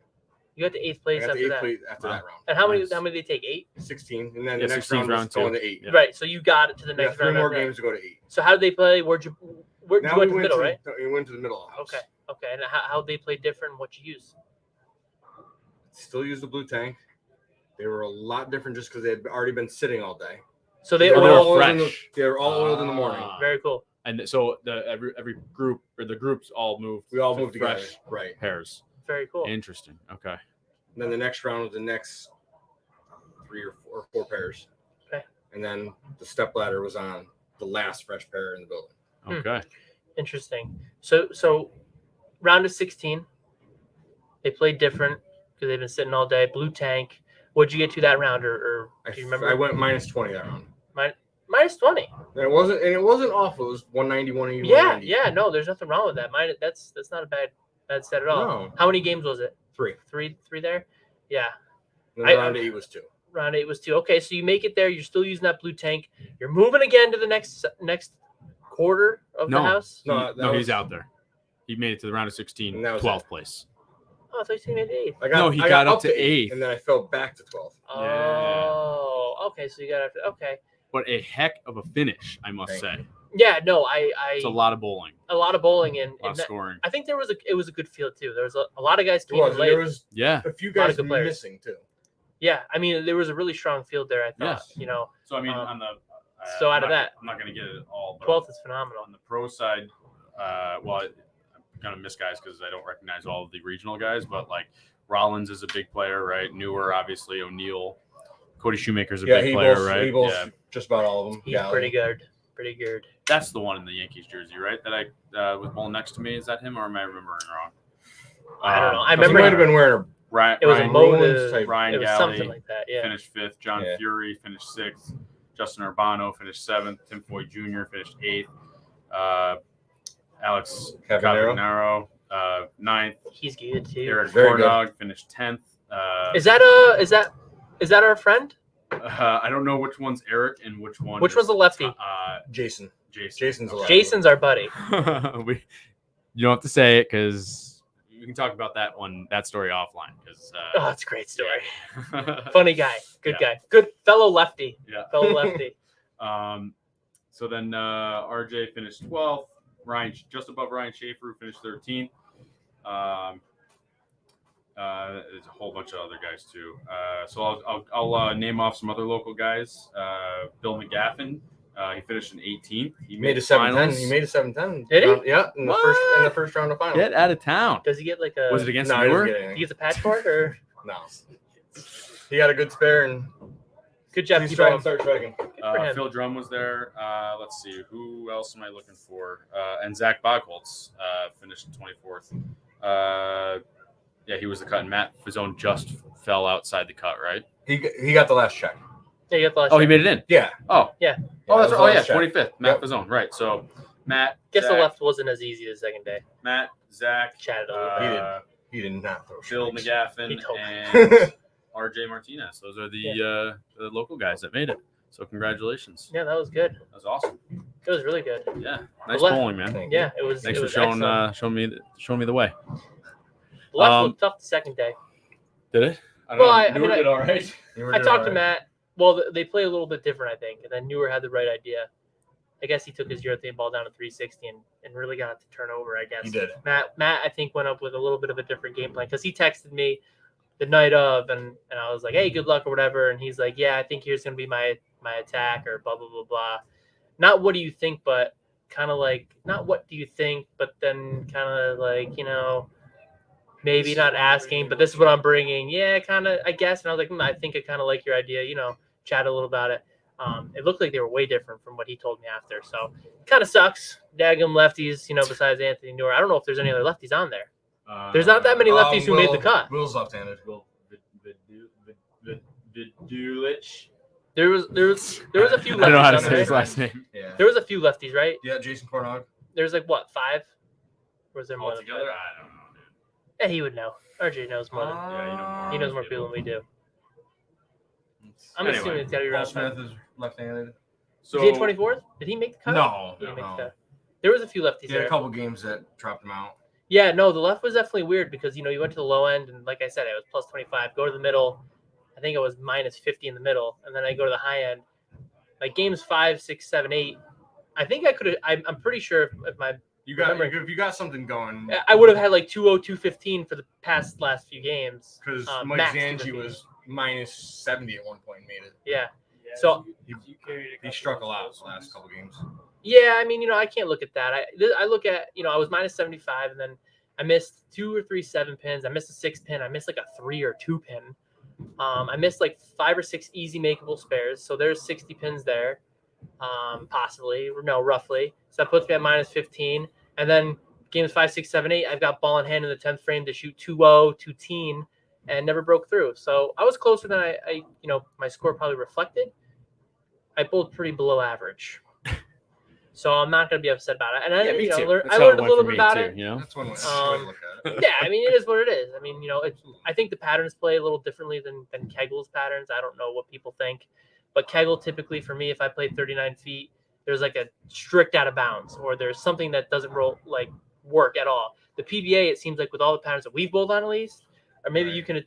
You got to 8th I place got to after 8th that. place after Wow. that round. And how many? Nice. How many did they take? 8. 16, and then Yeah, the next 16 round was round going two. to 8. Yeah. Right. So you got it to the We got next 3 round. more after that. games to go to 8. So how did they play? Where'd you went to the middle, right? We went to the middle of the house. Okay. Okay. And how they play different? What you use? Still use the blue tank. They were a lot different just because they had already been sitting all day. So they They were oil. all fresh. They were all oiled in the morning. Very cool. And so every group or the groups all moved. We all to moved together. fresh Right. pairs. Very cool. Interesting. Okay. And then the next round was the next 3 or 4 pairs. Okay. And then the step ladder was on the last fresh pair in the building. Okay. Interesting. So round of 16, they played different because they've been sitting all day. Blue tank. What'd you get to that round, or do you remember? I went minus 20 that round. Minus 20. And it wasn't awful. It was 190, 180, Yeah, 190. yeah. No, there's nothing wrong with that. That's not a bad set at all. No. How many games was it? 3. Three there. Yeah. And then round 8 was 2. Round 8 was 2. Okay, so you make it there. You're still using that blue tank. You're moving again to the next quarter of the house. No, He's out there. He made it to the round of 16, And that was 12th place. Oh, I thought you made 8th. He got up to 8th. and then I fell back to 12th. Oh, okay. So you got after. Okay. But a heck of a finish, I must Thank say. Yeah. No, It's a lot of bowling, a lot of bowling and, a lot of scoring. I think it was a good field too. There was a lot of guys It came was. in And there late. was Yeah. a few A lot of guys good players. missing too. Yeah, I mean there was a really strong field there. I thought, Yes. So I mean, on the so out of that, I'm not going to get it all. But 12th is phenomenal. on the pro side, well, I'm going to miss guys because I don't recognize all of the regional guys, but like Rollins is a big player, right? Newer, obviously, O'Neill, Cody Shoemaker's a big player, right? He bowls Yeah, just about all of them. He's pretty good. Pretty good. that's the one in the Yankees jersey, right? That I was bowling next to me. Is that him, or am I remembering wrong? I don't know. I He remember might have been wearing Ryan. it was Ryan, a motive. Rollins type- Ryan It was Galley something like that. Yeah. finished 5th. John Yeah. Fury finished 6th. Justin Urbano finished 7th. Tim Foy Jr. finished 8th. Alex Cavanero. 9th. He's good too. Eric Very good. Cordog finished 10th. Is that our friend? I don't know which one's Eric and which one. Which one's the lefty? Jason. Jason. Jason's a lefty. Jason's our buddy. You don't have to say it because we can talk about that story offline. Because Oh, it's a great story. Funny guy. Good guy. Good fellow lefty. Yeah. Fellow lefty. So then RJ finished 12th. Ryan just above Ryan Schaefer, who finished 13th. There's a whole bunch of other guys too. So I'll name off some other local guys. Bill Mcgaffin, he finished in 18th. He Made a finals. 7-10. He made a 7-10. Did he? Yeah, in the first round of finals. Get out of town. Does he get like a? Was it against No, I didn't Newer? get He anything. gets a patch for it or? No. He got a good spare and good job. He's trying to start striking. Phil Drum was there. Let's see. Who else am I looking for? And Zach Bogholtz finished 24th. Yeah, he was the cut. And Matt Fizzone just fell outside the cut, right? He got the last check. Yeah, you got the last Oh, check. he made it in? Yeah. Oh. Yeah. Oh, that's right. Oh, yeah, check. 25th. Matt Fizzone. Right. So, Matt. Guess Zach, the left wasn't as easy the second day. Matt, Zach. Chatted a little bit. He did not throw Phil strikes. Mcgaffin told and RJ Martinez. Those are the local guys that made it. So congratulations. Yeah, that was good. That was awesome. It was really good. Yeah, nice left- bowling, man. Thank Yeah, it was. Thanks it for was showing me the way. The left looked tough the second day. Did it? I Well, know. I Newer mean, did all right. I talked to Matt. Well, they play a little bit different, I think, and then Newer had the right idea. I guess he took his urethane ball down to 360 and really got it to turn over, I guess. He did. Matt, I think, went up with a little bit of a different game plan because he texted me the night of, and I was like, hey, good luck or whatever. And he's like, yeah, I think here's going to be my attack or blah, blah, blah, blah. Not what do you think, but kind of like, not what do you think, but then kind of like, maybe not asking, but this is what I'm bringing. Yeah, kind of, I guess. And I was like, I think I kind of like your idea, chat a little about it. It looked like they were way different from what he told me after. So kind of sucks. Daggum lefties, besides Anthony Newer. I don't know if there's any other lefties on there. There's not that many lefties who made the cut. Will's left-handed. Vidulich. There was a few lefties. I don't know how to on say there. his last name. Yeah. There was a few lefties, right? Yeah, Jason Cornog. There's like what, 5? Or was there more Altogether, than 5? I don't know, dude. Yeah, he would know. RJ knows more than Yeah, you know more. he knows more people than we do. I'm Anyway, assuming it's got to be Paul around Smith 5. is left-handed. So Is he at 24th? Did he make the cut? No, He didn't make the no. cut. There was a few lefties He had there. a couple games that dropped him out. Yeah, no, the left was definitely weird because, you went to the low end, and like I said, it was plus 25. Go to the middle. I think it was minus 50 in the middle. And then I go to the high end. Like games 5, 6, 7, 8. I think I could have, I'm pretty sure if my, If you got something going, I would have had like 2-0, 215 for the last few games. because Mike max Zangi 215. was minus 70 at one point and made it. Yeah. So He struck a lot the last couple games. yeah, I mean, I can't look at that. I look at, I was minus 75, and then I missed 2 or 3 7 pins. I missed a 6 pin. I missed like a 3 or 2 pin. I missed like 5 or 6 easy makeable spares. So there's 60 pins there, possibly. No, roughly. So that puts me at minus 15. And then games 5, 6, 7, 8, I've got ball in hand in the 10th frame to shoot 2-0, 2-teen, and never broke through. So I was closer than I my score probably reflected. I bowled pretty below average. So I'm not going to be upset about it. And I learned a little bit about it. That's one way to look at it. Yeah, I mean, it is what it is. I mean, I think the patterns play a little differently than Kegel's patterns. I don't know what people think. But Kegel, typically for me, if I play 39 feet, there's like a strict out of bounds, or there's something that doesn't work at all. The PBA, it seems like with all the patterns that we've bowled on at least, or maybe you can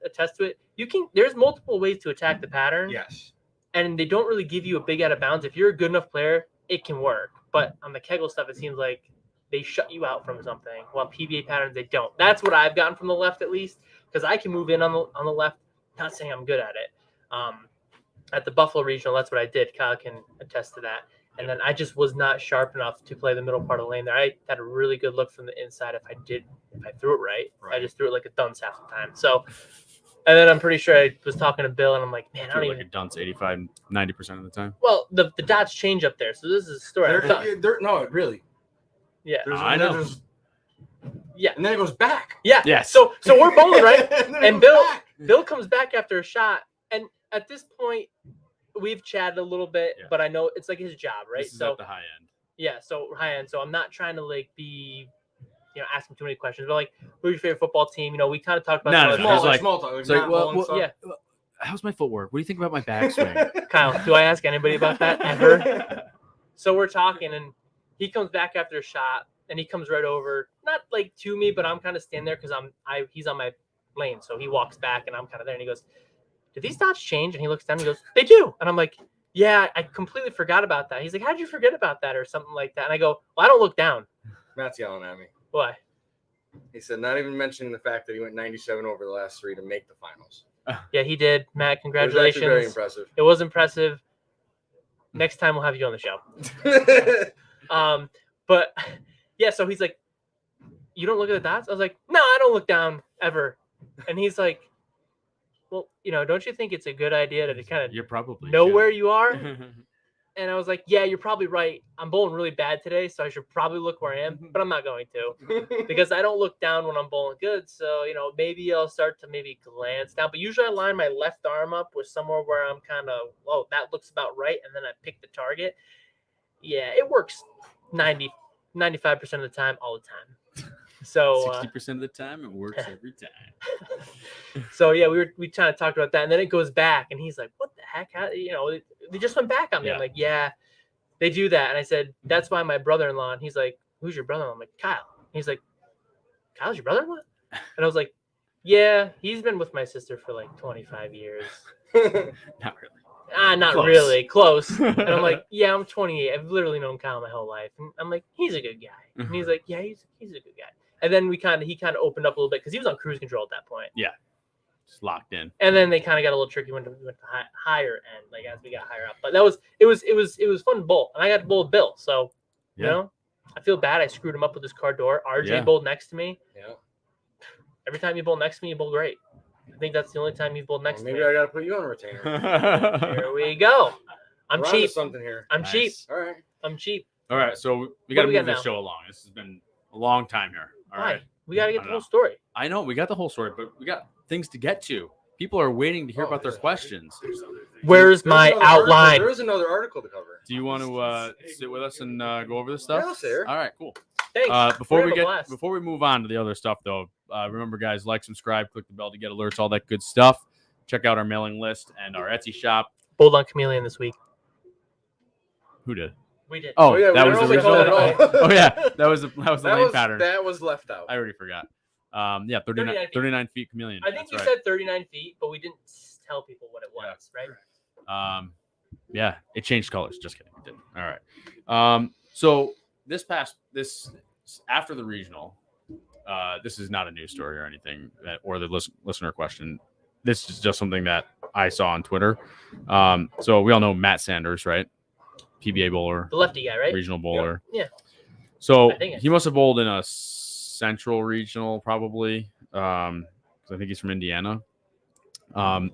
attest to it, there's multiple ways to attack the pattern. Yes. And they don't really give you a big out of bounds. If you're a good enough player, it can work. But on the Kegel stuff, it seems like they shut you out from something, while PBA patterns, they don't. That's what I've gotten from the left, at least, because I can move in on the left. Not saying I'm good at it. At the Buffalo Regional, that's what I did. Kyle can attest to that. And then I just was not sharp enough to play the middle part of the lane there. I had a really good look from the inside if I threw it right. I just threw it like a dunce half the time. So, and then I'm pretty sure I was talking to Bill, and I'm like, man, I don't even. Like a dunce 85, 90% of the time. Well, the dots change up there, so this is a story. No, really. Yeah. I know. Yeah. And then it goes back. Yeah. Yes. So we're bowling, right? and Bill comes back after a shot, and at this point, we've chatted a little bit, but I know it's like his job, right? This is at the high end. Yeah, so high end. So I'm not trying to be, asking too many questions, but like, who's your favorite football team? We kind of talked about small talk. It's like, how's my footwork? What do you think about my backswing? Kyle, do I ask anybody about that ever? So we're talking, and he comes back after a shot, and he comes right over, not like to me, but I'm kind of standing there because he's on my lane, so he walks back, and I'm kind of there, and he goes, "Did these dots change?" And he looks down and he goes, "They do." And I'm like, "Yeah, I completely forgot about that." He's like, "How'd you forget about that?" or something like that. And I go, "Well, I don't look down." Matt's yelling at me. Why? He said, not even mentioning the fact that he went 97 over the last 3 to make the finals. Yeah, he did. Matt, congratulations. It was actually very impressive. It was impressive. Next time we'll have you on the show. But yeah, so he's like, "You don't look at the dots?" I was like, "No, I don't look down ever." And he's like, well, don't you think it's a good idea to kind You probably know should. where you are? And I was like, yeah, you're probably right. I'm bowling really bad today, so I should probably look where I am, but I'm not going to because I don't look down when I'm bowling good. So, maybe I'll start to maybe glance down. But usually I line my left arm up with somewhere where I'm kind of, that looks about right. And then I pick the target. Yeah, it works 95% of the time, all the time. So 60% of the time, it works every time. So yeah, we kind of talked about that, and then it goes back, and he's like, "What the heck? How, they just went back on me." Yeah. I'm like, "Yeah, they do that." And I said, "That's why my brother-in-law." And he's like, "Who's your brother-in-law?" I'm like, "Kyle." He's like, "Kyle's your brother-in-law?" And I was like, "Yeah, he's been with my sister for like 25 years." Not really. Not Close. really close. And I'm like, "Yeah, I'm 28. I've literally known Kyle my whole life." And I'm like, "He's a good guy." And he's like, "Yeah, he's a good guy." And then he kind of opened up a little bit because he was on cruise control at that point. Yeah, just locked in. And then they kind of got a little tricky when we went to higher end, like as we got higher up. But it was fun to bowl, and I got to bowl with Bill. So I feel bad I screwed him up with his car door. RJ bowled next to me. Yeah. Every time you bowl next to me, you bowl great. I think that's the only time you bowled next to me. Maybe I got to put you on a retainer. Here we go. I'm We're cheap. Something here. I'm cheap. All right. I'm cheap. All right, so we got to move this now? show along. This has been a long time here. All right. We got to get the whole story. I know we got the whole story, but we got things to get to. People are waiting to hear about their questions. Where's my outline? There is another article to cover. Do you want to sit with us and go over this stuff? Yeah, I'll sit here. All right, cool. Thanks. Before we move on to the other stuff, though, remember, guys, like, subscribe, click the bell to get alerts, all that good stuff. Check out our mailing list and our Etsy shop. Bowled on Chameleon this week. Who did? We did. Oh, yeah, that was the original. Oh yeah, that was the lane pattern. That was left out. I already forgot. Yeah, 39 feet chameleon. I think we said 39 feet, but we didn't tell people what it was, right? Yeah, it changed colors. Just kidding, it didn't. All right. So this after the regional, this is not a news story or anything or the listener question. This is just something that I saw on Twitter. So we all know Matt Sanders, right? PBA bowler, the lefty guy, right? Regional bowler. Yeah. So he must have bowled in a central regional, probably. I think he's from Indiana. So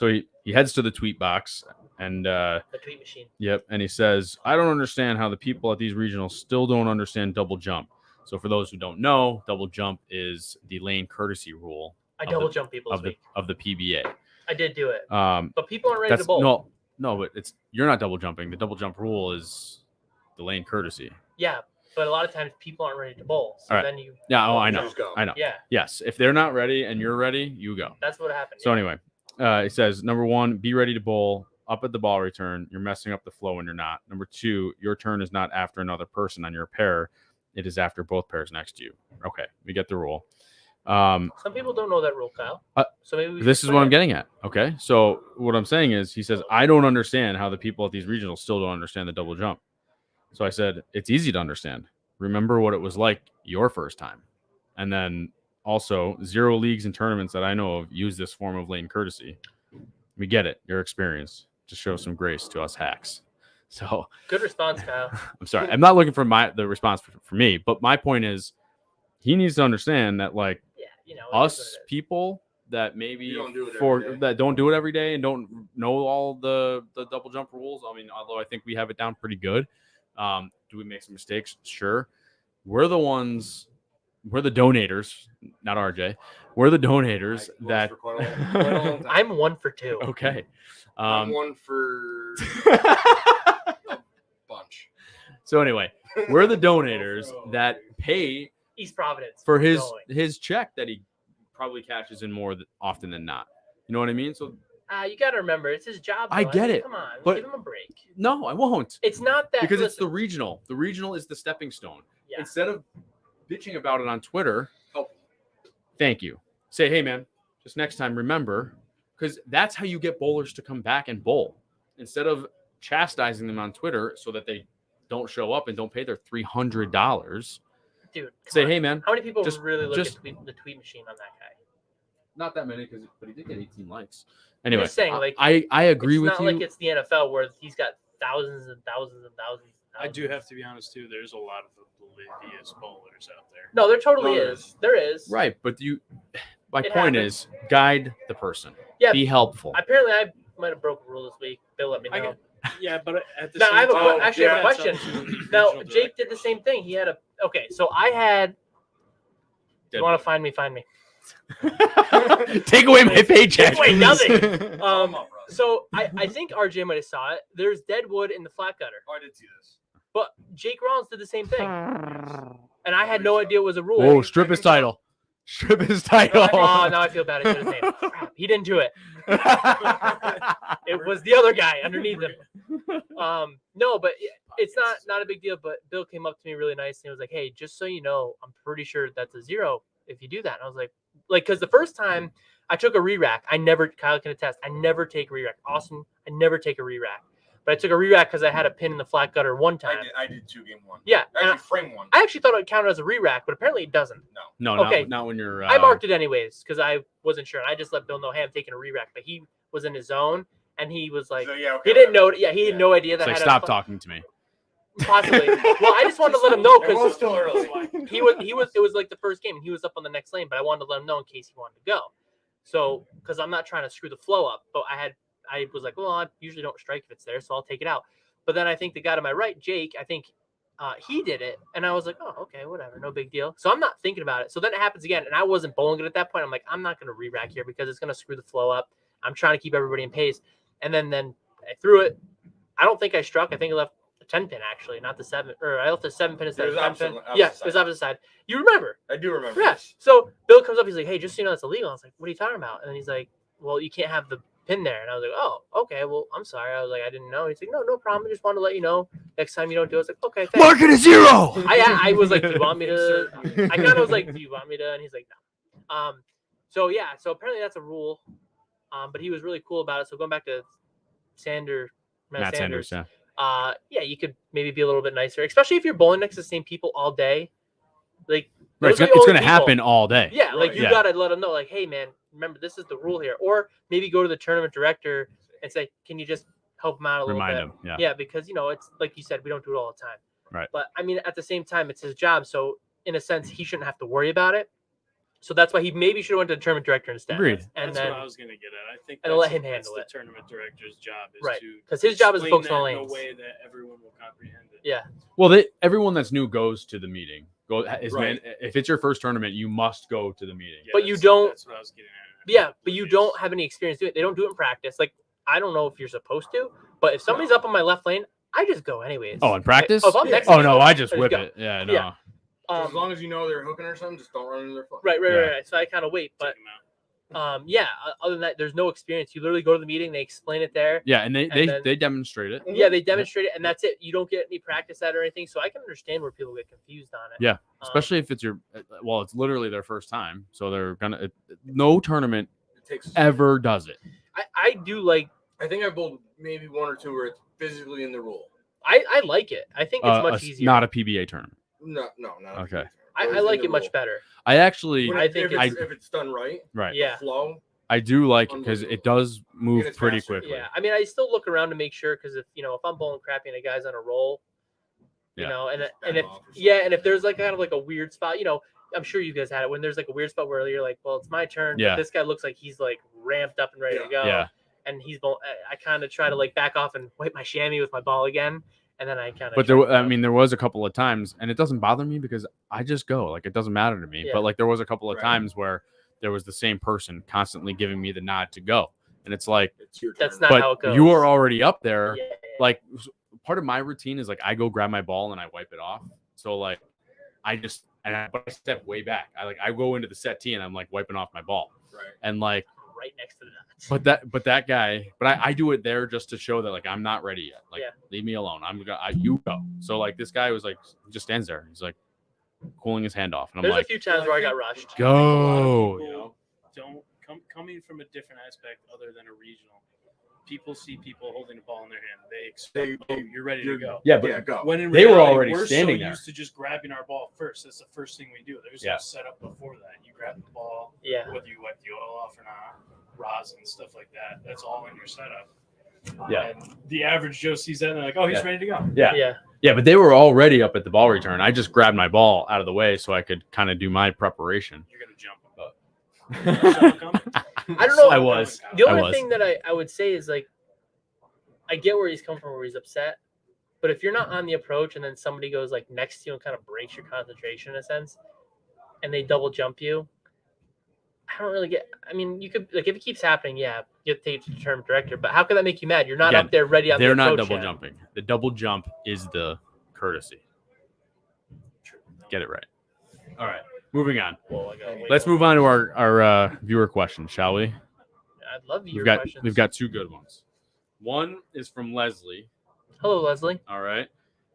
he heads to the tweet box and the tweet machine. Yep, and he says, "I don't understand how the people at these regionals still don't understand double jump." So for those who don't know, double jump is the lane courtesy rule. I double jump people of the PBA. I did do it. But people aren't ready to bowl. No, but you're not double jumping. The double jump rule is the lane courtesy. Yeah, but a lot of times people aren't ready to bowl. So then you. Yeah. Oh, I know. I know. Yeah. Yes. If they're not ready and you're ready, you go. That's what happened. So anyway, it says, number 1, be ready to bowl up at the ball return. You're messing up the flow when you're not. Number 2, your turn is not after another person on your pair. It is after both pairs next to you. Okay, we get the rule. Some people don't know that rule, Kyle. So maybe this is what I'm getting at. Okay, so what I'm saying is, he says, I don't understand how the people at these regionals still don't understand the double jump. So I said, it's easy to understand. Remember what it was like your first time. And then also 0 leagues and tournaments that I know of use this form of lane courtesy. We get it. Your experience. Just show some grace to us hacks. So good response, Kyle. I'm sorry. I'm not looking for the response for me, but my point is, he needs to understand that, like, us people that maybe that don't do it every day and don't know all the double jump rules. I mean, although I think we have it down pretty good. Do we make some mistakes? Sure. We're the donators, not RJ. We're the donators that I'm 1 for 2. Okay. I'm 1 for a bunch. So anyway, we're the donators that pay East Providence for his check that he probably cashes in more often than not. You know what I mean? So you got to remember, it's his job. I get it. Come on, but give him a break. No, I won't. It's not that because it's the regional. The regional is the stepping stone. Yeah. Instead of bitching about it on Twitter, thank you. Say, hey man, just next time remember, because that's how you get bowlers to come back and bowl. Instead of chastising them on Twitter so that they don't show up and don't pay their $300. Dude, say, hey man, how many people really look at the tweet machine on that guy? Not that many, but he did get 18 likes. Anyway, I'm just saying, like, I agree with you. It's not like it's the NFL where he's got thousands and thousands and thousands. I do have to be honest too. There's a lot of oblivious bowlers out there. No, there totally is. There is. Right, but my point is guide the person. Yeah. Be helpful. Apparently, I might have broken a rule this week. Bill, let me know. Yeah, but at the Now, same I have time, actually have a that's question. up to the Now, regional Jake did the directors. same thing. He had so I had. You want to find me? Find me. Take away my paycheck. Take away nothing. So I think RJ might have saw it. There's dead wood in the flat gutter. Oh, I did see this. But Jake Rollins did the same thing. And I had no idea it was a rule. Whoa, strip his title. Strip his title. Oh, now I feel bad. I said his name. Crap. He didn't do it. It was the other guy underneath him. No, but it's not a big deal. But Bill came up to me really nice and he was like, "Hey, just so you know, I'm pretty sure that's a 0 if you do that." And I was like, because the first time I took a re-rack, Kyle can attest, I never take a re-rack. Austin, I never take a re-rack. But I took a re-rack because I had a pin in the flat gutter one time. I did 2 game 1. Yeah. Actually, frame 1. I actually thought it counted as a re-rack, but apparently it doesn't. No, Okay. not when you're. I marked it anyways because I wasn't sure. And I just let Bill know, hey, I'm taking a re-rack. But he was in his zone, and he was like, So, yeah, okay, he didn't know. whatever. Yeah, he had no idea that It's I like, had stop a talking to me. possibly. Well, I just wanted to let him know It was because still early. he was. It was like the first game, and he was up on the next lane. But I wanted to let him know in case he wanted to go. So, because I'm not trying to screw the flow up, but I was like, well, I usually don't strike if it's there, so I'll take it out. But then I think the guy to my right, Jake, I think he did it. And I was like, oh, okay, whatever. No big deal. So I'm not thinking about it. So then it happens again. And I wasn't bowling it at that point. I'm like, I'm not going to re-rack here because it's going to screw the flow up. I'm trying to keep everybody in pace. And then I threw it. I don't think I struck. I think I left a 10 pin, actually, not the 7. Or I left a 7 pin instead of 10 pin. Yeah, it was opposite side. You remember. I do remember. Yeah. This. So Bill comes up. He's like, hey, just so you know, it's illegal. I was like, what are you talking about? And then he's like, well, you can't have the pin there. And I was like, oh, okay, well, I'm sorry. I was like, I didn't know. He's like, no problem. I just wanted to let you know next time you don't do it. I was like, okay, thanks. Mark it a 0. I was like, do you want me to? I kind of was like, do you want me to? And he's like, no. So yeah, so apparently that's a rule. But he was really cool about it. So going back to Matt Sanders, yeah. Yeah, you could maybe be a little bit nicer, especially if you're bowling next to the same people all day. Like, Right, it's going to happen all day. Yeah, like you Yeah. got to let them know, like, hey, man, remember, this is the rule here. Or maybe go to the tournament director and say, can you just help him out a little Remind bit? him. Yeah. Yeah, because, it's like you said, we don't do it all the time. Right. But, I mean, at the same time, it's his job. So, in a sense, he shouldn't have to worry about it. So, that's why he maybe should have went to the tournament director instead. Agreed. And That's then, what I was going to get at. I think and let him handle that's it. the tournament director's job is Right. to Because his job is to explain focus on that in lanes. a way that everyone will comprehend it. Yeah. Well, everyone that's new goes to the meeting. Right. If it's your first tournament, you must go to the meeting. Yeah, But you that's- don't- That's what I was getting at. Yeah, but you don't have any experience doing it. They don't do it in practice. Like, I don't know if you're supposed to, but if somebody's up on my left lane, I just go anyways. Oh, in practice? If I'm next to Oh, you, no, I just just whip go. it. Yeah, no. Yeah. As long as you know they're hooking or something, just don't run into their foot. Right. Yeah. So I kind of wait, but Take 'em out. yeah. Other than that, there's no experience. You literally go to the meeting, they explain it there. Yeah, and then- they demonstrate it. Yeah, they demonstrate it, and that's it. You don't get any practice at it or anything. So I can understand where people get confused on it. Yeah, especially if it's it's literally their first time. So they're no tournament It takes. ever does it. I do like. I think I bowled maybe 1 or 2 where it's physically in the rule. I like it. I think it's much easier. Not a PBA tournament. No, not a Okay. PBA. I It's like in it the much rule. better. I actually, When I it- think if it's done right, right. Yeah. flow. I do like it because it does move it's pretty faster. quickly. Yeah. I mean, I still look around to make sure because if I'm bowling crappy and a guy's on a roll, Yeah. and Just if back off or something. and if there's like kind of like a weird spot, I'm sure you guys had it when there's like a weird spot where you're like, well, it's my turn. Yeah. But this guy looks like he's like ramped up and ready to go. Yeah. And he's I kind of try to like back off and wipe my chamois with my ball again, and then I kind of. But there was a couple of times, and it doesn't bother me because I just go. Like, it doesn't matter to me. Yeah. But like there was a couple of Right. times where there was the same person constantly giving me the nod to go, and it's like, It's your That's turn. not how it but goes. you are already up there. Yeah. Like, part of my routine is like I go grab my ball and I wipe it off. So like but I step way back. I go into the set tee and I'm like wiping off my ball, Right. and like. right next to the nuts. But that guy, I do it there just to show that like I'm not ready yet. Like, Yeah. leave me alone. You go. So like this guy was like just stands there. He's like cooling his hand off, and I'm There's like, a few times where I got rushed. go. A lot of You people know? don't coming from a different aspect other than a regional. People see people holding a ball in their hand. They expect, you're ready to go. Yeah, but Yeah, go. When in They were reality, already we're standing so there. used to just grabbing our ball first. That's the first thing we do. There's Yeah. no setup before that. You grab the ball, Yeah. whether you wipe the oil off or not, rosin, stuff like that. That's all in your setup. Yeah. And the average Joe sees that and they're like, oh, he's Yeah. ready to go. Yeah. Yeah, but they were already up at the ball return. I just grabbed my ball out of the way so I could kind of do my preparation. You're going to jump him. I don't know. I was. The only thing that I would say is like, I get where he's coming from, where he's upset. But if you're not on the approach and then somebody goes like next to you and kind of breaks your concentration in a sense, and they double jump you, I don't really get. I mean, you could like if it keeps happening, yeah, you have to take it to the term director. But how could that make you mad? You're not up there ready on the approach. They're not double jumping. The double jump is the courtesy. Get it right. All right, moving on. Let's move on to our viewer questions, shall we? I'd love viewer questions. We've got two good ones. One is from Leslie. Hello, Leslie. All right.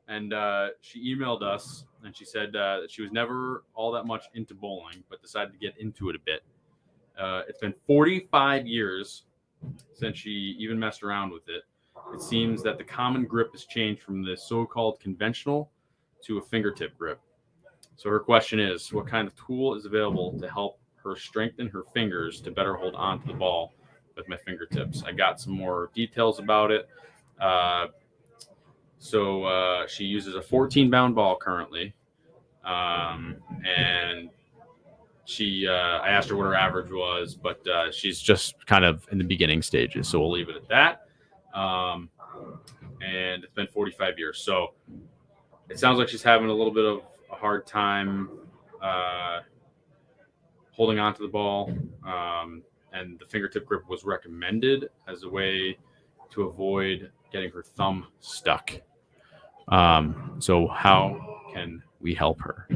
And she emailed us, and she said that she was never all that much into bowling, but decided to get into it a bit. It's been 45 years since she even messed around with it. It seems that the common grip has changed from the so-called conventional to a fingertip grip. So her question is, what kind of tool is available to help her strengthen her fingers to better hold on to the ball with my fingertips? I got some more details about it. So she uses a 14-pound ball currently, and I asked her what her average was, but she's just kind of in the beginning stages, so we'll leave it at that. And it's been 45 years, so it sounds like she's having a little bit of a hard time holding on to the ball, and the fingertip grip was recommended as a way to avoid getting her thumb stuck. So how can we help her?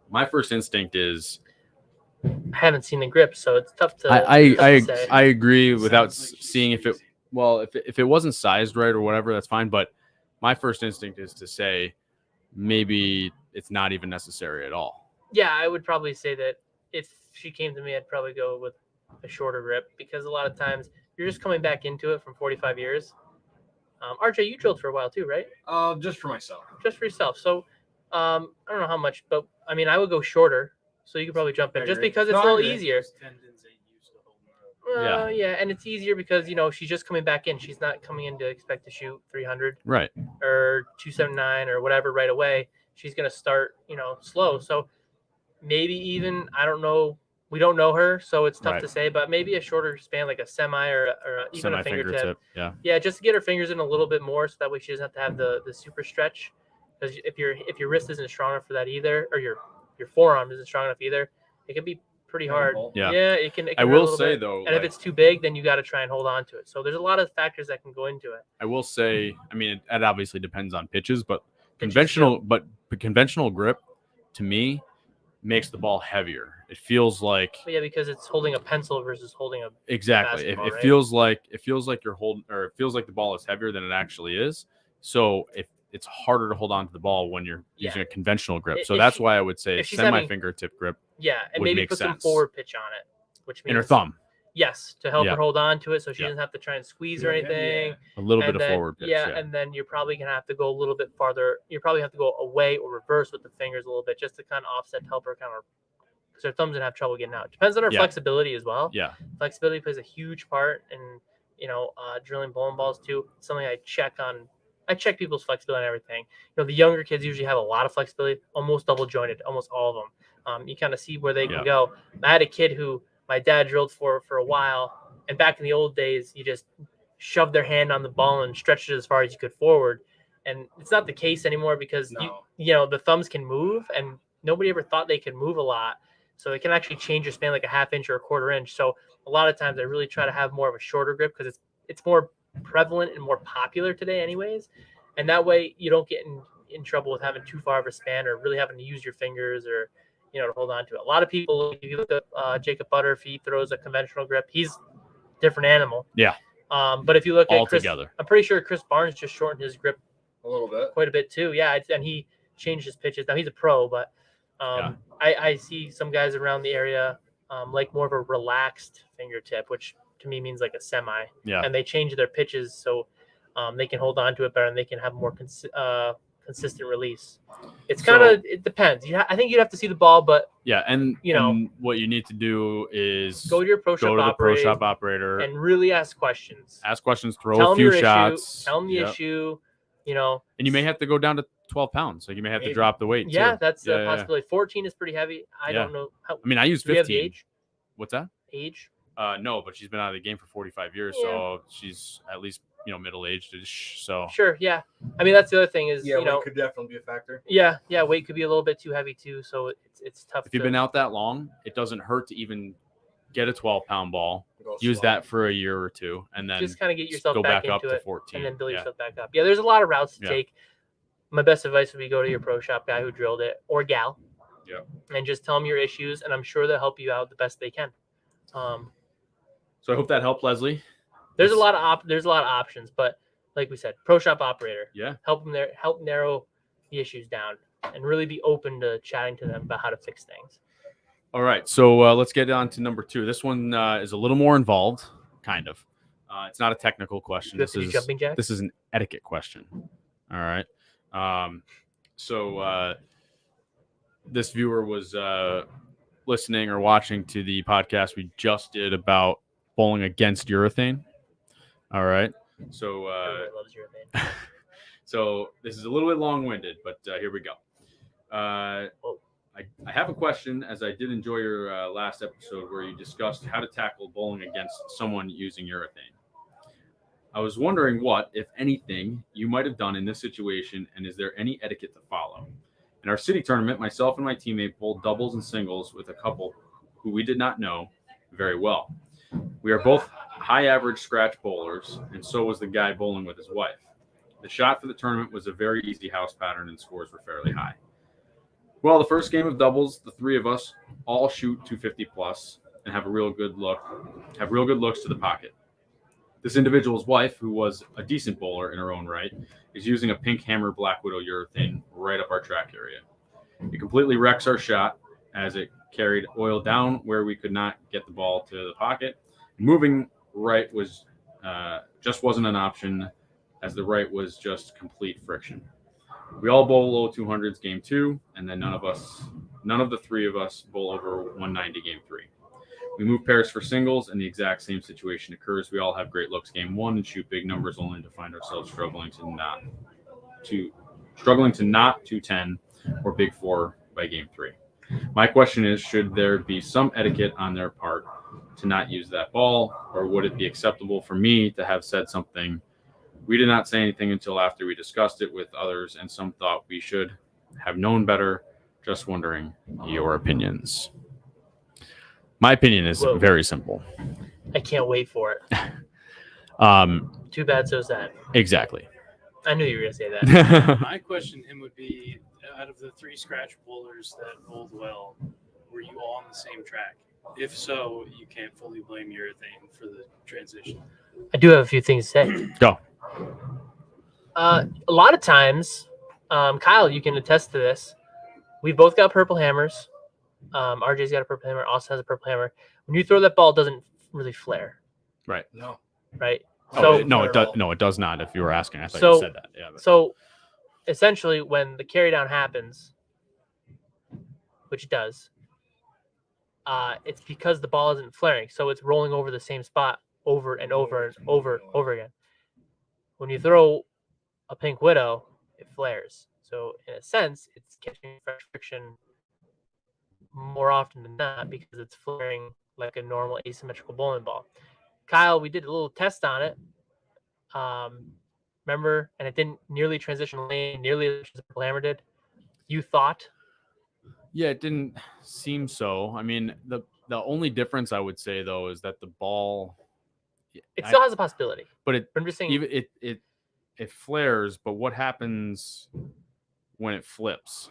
My first instinct is I haven't seen the grip, so it's tough to. I agree without seeing if it wasn't sized right or whatever, that's fine. But my first instinct is to say maybe it's not even necessary at all. Yeah, I would probably say that if she came to me, I'd probably go with a shorter grip, because a lot of times you're just coming back into it from 45 years. RJ, you drilled for a while too, right? Just for myself. Just for yourself. So I don't know how much, but I mean, I would go shorter, so you could probably jump in just because it's a little easier. Yeah, and it's easier because she's just coming back in. She's not coming in to expect to shoot 300, right, or 279 or whatever right away. She's gonna start, slow. So maybe even, I don't know. We don't know her, so it's tough to say. But maybe a shorter span, like a semi or even a fingertip. Yeah, just to get her fingers in a little bit more, so that way she doesn't have to have the super stretch. Because if your wrist isn't strong enough for that either, or your forearm isn't strong enough either, it can be pretty hard. Yeah, it can. I will say though, and if it's too big, then you got to try and hold on to it. So there's a lot of factors that can go into it. I will say, I mean, it obviously depends on pitches, but conventional grip to me makes the ball heavier. It feels like because it's holding a pencil versus holding a exactly. It feels like you're holding, or it feels like the ball is heavier than it actually is. So if it's harder to hold on to the ball when you're using a conventional grip. So that's why I would say semi-fingertip grip. Yeah, and maybe put some forward pitch on it, which means in her thumb. Yes, to help her hold on to it, so she doesn't have to try and squeeze or anything. A little bit of forward pitch. Yeah, and then you're probably gonna have to go a little bit farther. You probably have to go away or reverse with the fingers a little bit, just to kind of offset, to help her kind of, because her thumb's gonna have trouble getting out. Depends on her flexibility as well. Yeah, flexibility plays a huge part in drilling bowling balls too. It's something I check on. I check people's flexibility and everything. The younger kids usually have a lot of flexibility, almost double jointed, almost all of them. You kind of see where they can go. I had a kid who my dad drilled for a while, and back in the old days, you just shoved their hand on the ball and stretched it as far as you could forward. And it's not the case anymore, because the thumbs can move, and nobody ever thought they could move a lot. So it can actually change your span like a half inch or a quarter inch. So a lot of times I really try to have more of a shorter grip, because it's more prevalent and more popular today anyways, and that way you don't get in trouble with having too far of a span, or really having to use your fingers, or to hold on to it. A lot of people, if you look at Jacob Butter, if he throws a conventional grip, he's a different animal. But if you look at Chris, I'm pretty sure Chris Barnes just shortened his grip a little bit, quite a bit too. And he changed his pitches. Now he's a pro, but I see some guys around the area like more of a relaxed fingertip, which to me means like a semi. And they change their pitches so they can hold on to it better, and they can have more consistent release. It's it depends. I think you'd have to see the ball, but and what you need to do is go to your pro shop operator and really ask questions. Throw a few shots. Tell them the issue. And you may have to go down to 12 pounds. Like you may have to drop the weight. Yeah, too. that's a possibility. 14 is pretty heavy. I don't know. I mean, I use 15. Do you have the age? What's that? Age? No, but she's been out of the game for 45 years, so she's at least middle-aged. So sure, yeah. I mean, that's the other thing is weight could definitely be a factor. Yeah, weight could be a little bit too heavy too, so it's tough. If you've been out that long, it doesn't hurt to even get a 12-pound ball, use that for a year or two, and then just kind of get yourself go back into up to it 14, and then build yourself back up. Yeah, there's a lot of routes to take. My best advice would be go to your pro shop guy who drilled it or gal, and just tell them your issues, and I'm sure they'll help you out the best they can. So I hope that helped, Leslie. There's a lot of options, but like we said, pro shop operator. Yeah. Help narrow the issues down and really be open to chatting to them about how to fix things. All right. So let's get on to number 2. This one is a little more involved, kind of. It's not a technical question. This is an etiquette question. All right. So this viewer was listening or watching to the podcast we just did about bowling against urethane. All right. So everyone loves urethane. So this is a little bit long-winded, but here we go. I have a question, as I did enjoy your last episode where you discussed how to tackle bowling against someone using urethane. I was wondering what, if anything, you might have done in this situation, and is there any etiquette to follow? In our city tournament, myself and my teammate bowled doubles and singles with a couple who we did not know very well. We are both high average scratch bowlers, and so was the guy bowling with his wife. The shot for the tournament was a very easy house pattern, and scores were fairly high. Well, the first game of doubles, the three of us all shoot 250 plus and have real good looks to the pocket. This individual's wife, who was a decent bowler in her own right, is using a pink hammer Black Widow urethane right up our track area. It completely wrecks our shot as it carried oil down where we could not get the ball to the pocket. Moving right was just wasn't an option, as the right was just complete friction. We all bowl low 200s game 2, and then none of the three of us bowl over 190 game 3. We move pairs for singles, and the exact same situation occurs. We all have great looks game 1 and shoot big numbers, only to find ourselves struggling to not 210 or big 4 by game 3. My question is, should there be some etiquette on their part to not use that ball, or would it be acceptable for me to have said something? We did not say anything until after we discussed it with others, and some thought we should have known better. Just wondering your opinions. My opinion is very simple. I can't wait for it. Too bad, so sad. Exactly. I knew you were going to say that. My question to him would be, out of the 3 scratch bowlers that bowled well, were you all on the same track? If so, you can't fully blame urethane for the transition. I do have a few things to say. Go. A lot of times, Kyle, you can attest to this. We've both got purple hammers. RJ's got a purple hammer. Austin has a purple hammer. When you throw that ball, it doesn't really flare. Right. No. Right. It does not. If you were asking, I thought you said that. Yeah. So, essentially, when the carry down happens, which it does, it's because the ball isn't flaring, so it's rolling over the same spot over and over and over again. When you throw a pink widow, it flares. So in a sense, it's catching fresh friction more often than not because it's flaring like a normal asymmetrical bowling ball. Kyle, we did a little test on it. Remember? And it didn't nearly transition lane, nearly as the purple hammer did. You thought? Yeah, it didn't seem so. I mean, the only difference I would say though is that the ball still has a possibility. But I'm just saying it flares, but what happens when it flips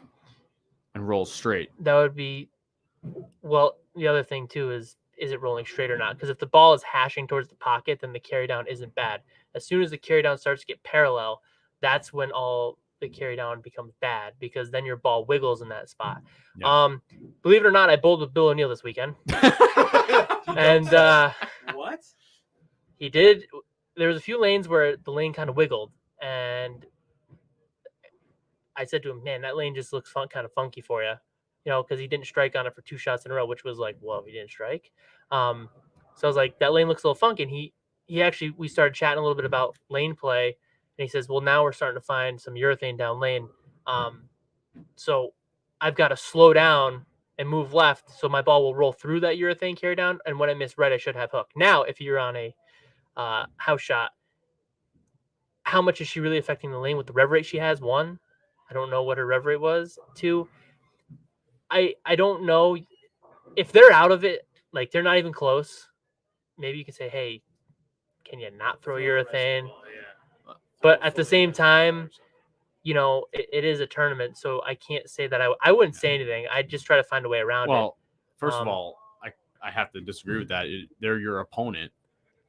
and rolls straight? That would be, well, the other thing too is it rolling straight or not? Because if the ball is hashing towards the pocket, then the carry down isn't bad. As soon as the carry down starts to get parallel, that's when all the carry down becomes bad, because then your ball wiggles in that spot. Yeah. Believe it or not, I bowled with Bill O'Neill this weekend. And what? He did. There was a few lanes where the lane kind of wiggled, and I said to him, "Man, that lane just looks kind of funky for you," because he didn't strike on it for 2 shots in a row, which was like, well, he didn't strike. So I was like, that lane looks a little funky. And he actually, we started chatting a little bit about lane play, and he says, well, now we're starting to find some urethane down lane. So I've got to slow down and move left so my ball will roll through that urethane carry down. And when I miss right, I should have hook. Now, if you're on a house shot, how much is she really affecting the lane with the rev rate she has? 1, I don't know what her rev rate was. 2, I don't know if they're out of it, like they're not even close. Maybe you can say, hey, can you not throw urethane? But at the same time, it is a tournament, so I can't say that I wouldn't say anything. I'd just try to find a way around it. Well, first of all, I have to disagree with that. They're your opponent.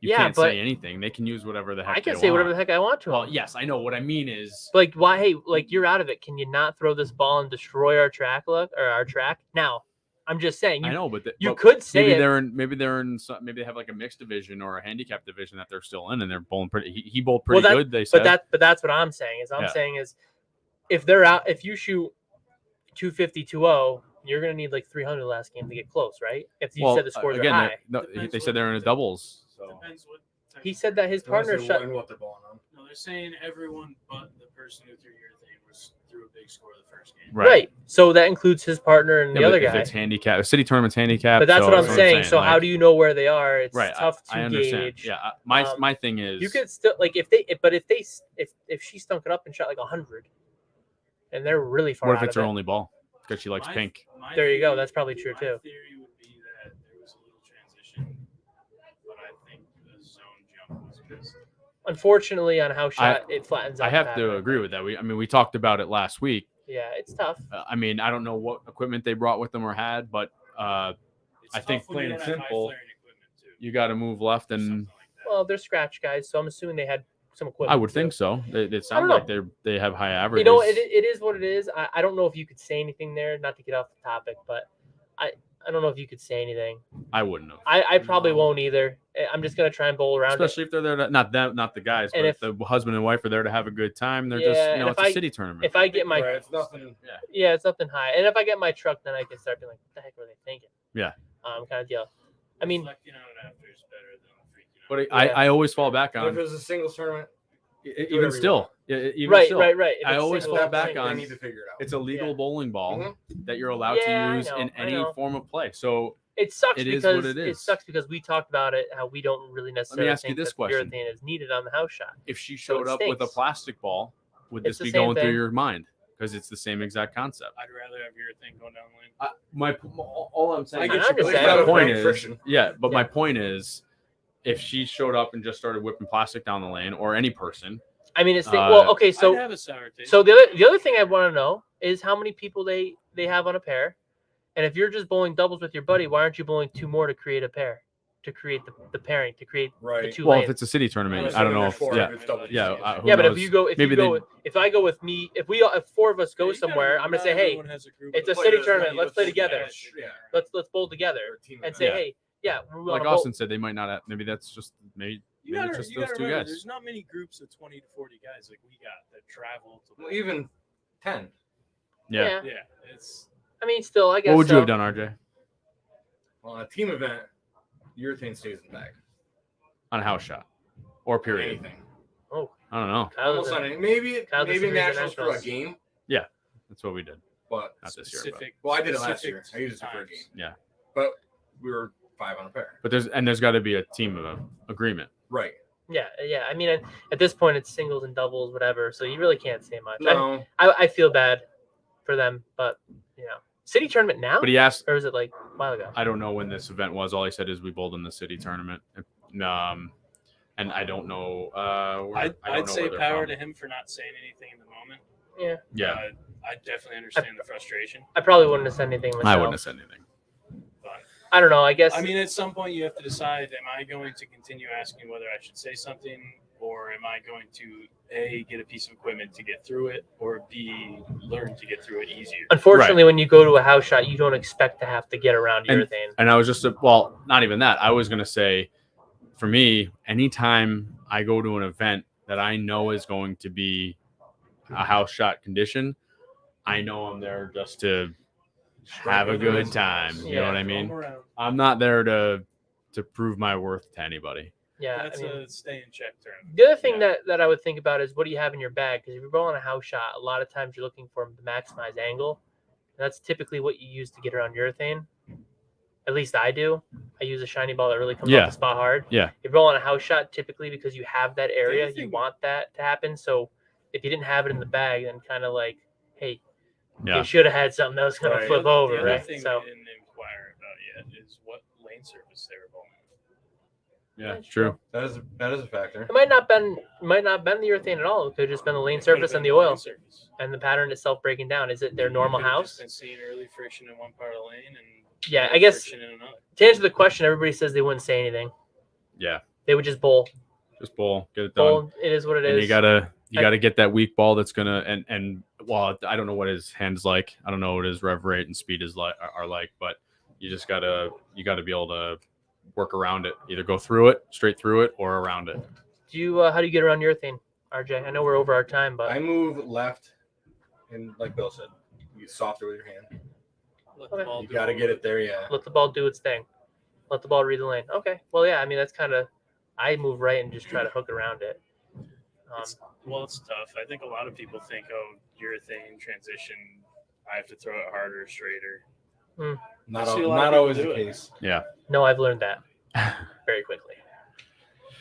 You can't say anything. They can use whatever the heck I can say whatever the heck I want to them. Well, yes, I know. What I mean is, like, why? Hey, like, you're out of it. Can you not throw this ball and destroy our track? Now, I'm just saying. I know, but you could say maybe maybe they have like a mixed division or a handicap division that they're still in, and they're bowling pretty. He bowled pretty good. They said, but that's what I'm saying. Is if they're out, if you shoot 250, 2-0, you're gonna need like 300 last game to get close, right? If you said the scores are high. They said they're in a doubles. So. Depends what. He said that his partner shot. What they're bowling on. No, they're saying everyone but the person who threw urethane was threw a big score the first game. Right. So that includes his partner and the other guy. If it's handicap, the city tournament's handicap. But that's what I'm saying. So how do you know where they are? It's tough to I understand. gauge. Yeah. My thing is, you could still like if she stunk it up and shot like 100, and they're really far. What if it's her only ball because she likes pink? There you go. That's probably true too. My theory would be that there was a little transition, but I think the zone jump was missed. Unfortunately, on house shot, it flattens out. I have to agree with that. We talked about it last week. Yeah, it's tough. I don't know what equipment they brought with them or had, but I think plain and simple, you got to move left and. Well, they're scratch guys, so I'm assuming they had some equipment. I would think so. It sounds like they have high averages. It is what it is. I don't know if you could say anything there, not to get off the topic, but I don't know if you could say anything. I wouldn't have. I probably won't either. I'm just gonna try and bowl around. Especially if they're there to, not the guys, but if the husband and wife are there to have a good time, they're just it's a city tournament. If I get my it's nothing. Yeah, it's nothing high. And if I get my truck, then I can start being like, what the heck were they thinking? Yeah. Kind of deal. I mean, reflecting on it after is better than freaking out. But I always fall back on. If it was a singles tournament. Even still. Right. I always fall back on. I need to figure it out. It's a legal bowling ball that you're allowed to use in any form of play. So it sucks because what it is. It sucks because we talked about it, how we don't really necessarily think that urethane is needed on the house shot. If she showed up with a plastic ball, would this be going through your mind? Because it's the same exact concept. I'd rather have urethane going down the lane. All I'm saying. My point is, if she showed up and just started whipping plastic down the lane, or any person. I mean, it's okay. So, I'd have a sour taste. So the other thing I want to know is how many people they have on a pair, and if you're just bowling doubles with your buddy, why aren't you bowling 2 more to create a pair, to create the pairing, to create the 2 lanes? If it's a city tournament, I don't know. If I go with me, if 4 of us go somewhere, I'm gonna say, hey, it's a city tournament. Let's play together. Let's bowl together and say, hey. Yeah, like Austin said, they might not have. Maybe that's just maybe it's just those 2 guys. There's not many groups of 20 to 40 guys like we got that travel to even 10. Yeah. It's. I mean, still, I guess. What would you have done, RJ? Well, on a team event, urethane stays in the bag. On a house shot, or period. Anything. Oh, I don't know. Almost on anything. Maybe nationals for a game. Yeah, that's what we did. But not this year. Well, I did it last year. I used it for a game. Yeah, but we were 5 on a pair. But there's got to be a team agreement. Right. Yeah. I mean, at this point, it's singles and doubles, whatever. So you really can't say much. No. I feel bad for them, but city tournament now. But he asked, or is it like a while ago? I don't know when this event was. All he said is we bowled in the city tournament, and I don't know. I'd say power to him for not saying anything in the moment. Yeah. I definitely understand the frustration. I probably wouldn't have said anything myself. I wouldn't have said anything. I don't know. I guess. I mean, at some point you have to decide: am I going to continue asking whether I should say something, or am I going to A, get a piece of equipment to get through it, or B, learn to get through it easier? Unfortunately, when you go to a house shot, you don't expect to have to get around urethane. And I was just not even that. I was going to say, for me, anytime I go to an event that I know is going to be a house shot condition, I know I'm there just to have a good time. You know what I mean? I'm not there to prove my worth to anybody. Yeah, That's a stay in check term. The other thing that I would think about is what do you have in your bag? Because if you're bowling a house shot, a lot of times you're looking for the maximized angle. And that's typically what you use to get around urethane. At least I do. I use a shiny ball that really comes off the spot hard. Yeah. If you're rolling a house shot, typically because you have that area, you want that to happen. So if you didn't have it in the bag, then kind of like, hey, you should have had something that was going to flip over, the right? other thing we didn't inquire about yet is what lane surface they were bowling. Yeah, true. That is a factor. It might not bend the urethane at all. It could have just been the lane surface and the oil and the pattern itself breaking down. Is it their normal house? Been seeing early friction in one part of the lane and yeah, I guess friction in another. To answer the question, everybody says they wouldn't say anything. Yeah, they would just bowl. Just bowl, get it done. Bowl, it is what it is. You gotta get that weak ball that's gonna and well, I don't know what his hand's like. I don't know what his rev rate and speed is like are like, but you gotta be able to work around it. Either go through it, straight through it, or around it. Do you how do you get around urethane, RJ? I know we're over our time, but I move left, and like Bill said, you get softer with your hand. You got to get it there, yeah. Let the ball do its thing. Let the ball read the lane. Okay. Well, yeah. I mean, that's kind of. I move right and just try to hook around it. It's tough. I think a lot of people think, oh, urethane transition, I have to throw it harder, straighter. Not always the case. Yeah. No, I've learned that very quickly.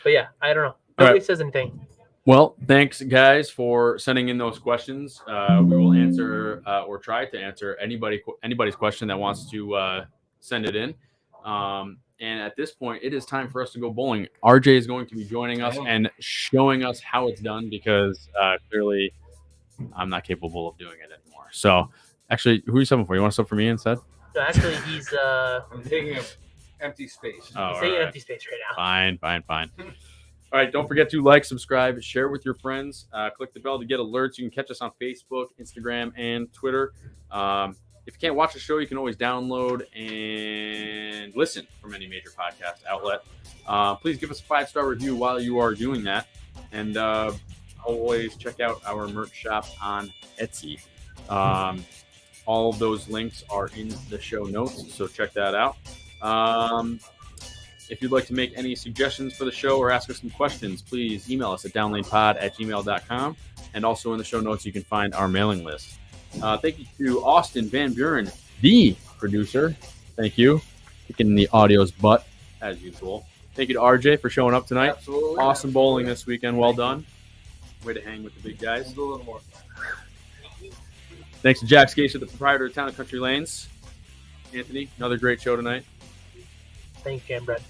But yeah, I don't know. Nobody says anything. Well, thanks guys for sending in those questions. We will answer or try to answer anybody's question that wants to send it in. And at this point, it is time for us to go bowling. RJ is going to be joining us and showing us how it's done because clearly I'm not capable of doing it anymore. So actually, who are you subbing for? You want to sub for me instead? No, actually, he's I'm taking an empty space. Oh, he's taking an empty space right now. Fine. All right, don't forget to like, subscribe, share with your friends. Click the bell to get alerts. You can catch us on Facebook, Instagram, and Twitter. If you can't watch the show, you can always download and listen from any major podcast outlet. Please give us a 5-star review while you are doing that. And always check out our merch shop on Etsy. All of those links are in the show notes, so check that out. If you'd like to make any suggestions for the show or ask us some questions, please email us at downlanepod@gmail.com. And also in the show notes, you can find our mailing list. Thank you to Austin VanBuren, the producer. Thank you. Kicking the audio's butt, as usual. Thank you to RJ for showing up tonight. Absolutely. Awesome bowling this weekend. Well done. Way to hang with the big guys. We'll do a little more. Thanks to Jack Scaccia, the proprietor of Town and Country Lanes. Anthony, another great show tonight. Thanks, Jam Bread.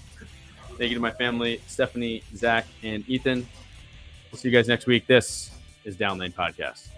Thank you to my family, Stephanie, Zach, and Ethan. We'll see you guys next week. This is Down Lane Podcast.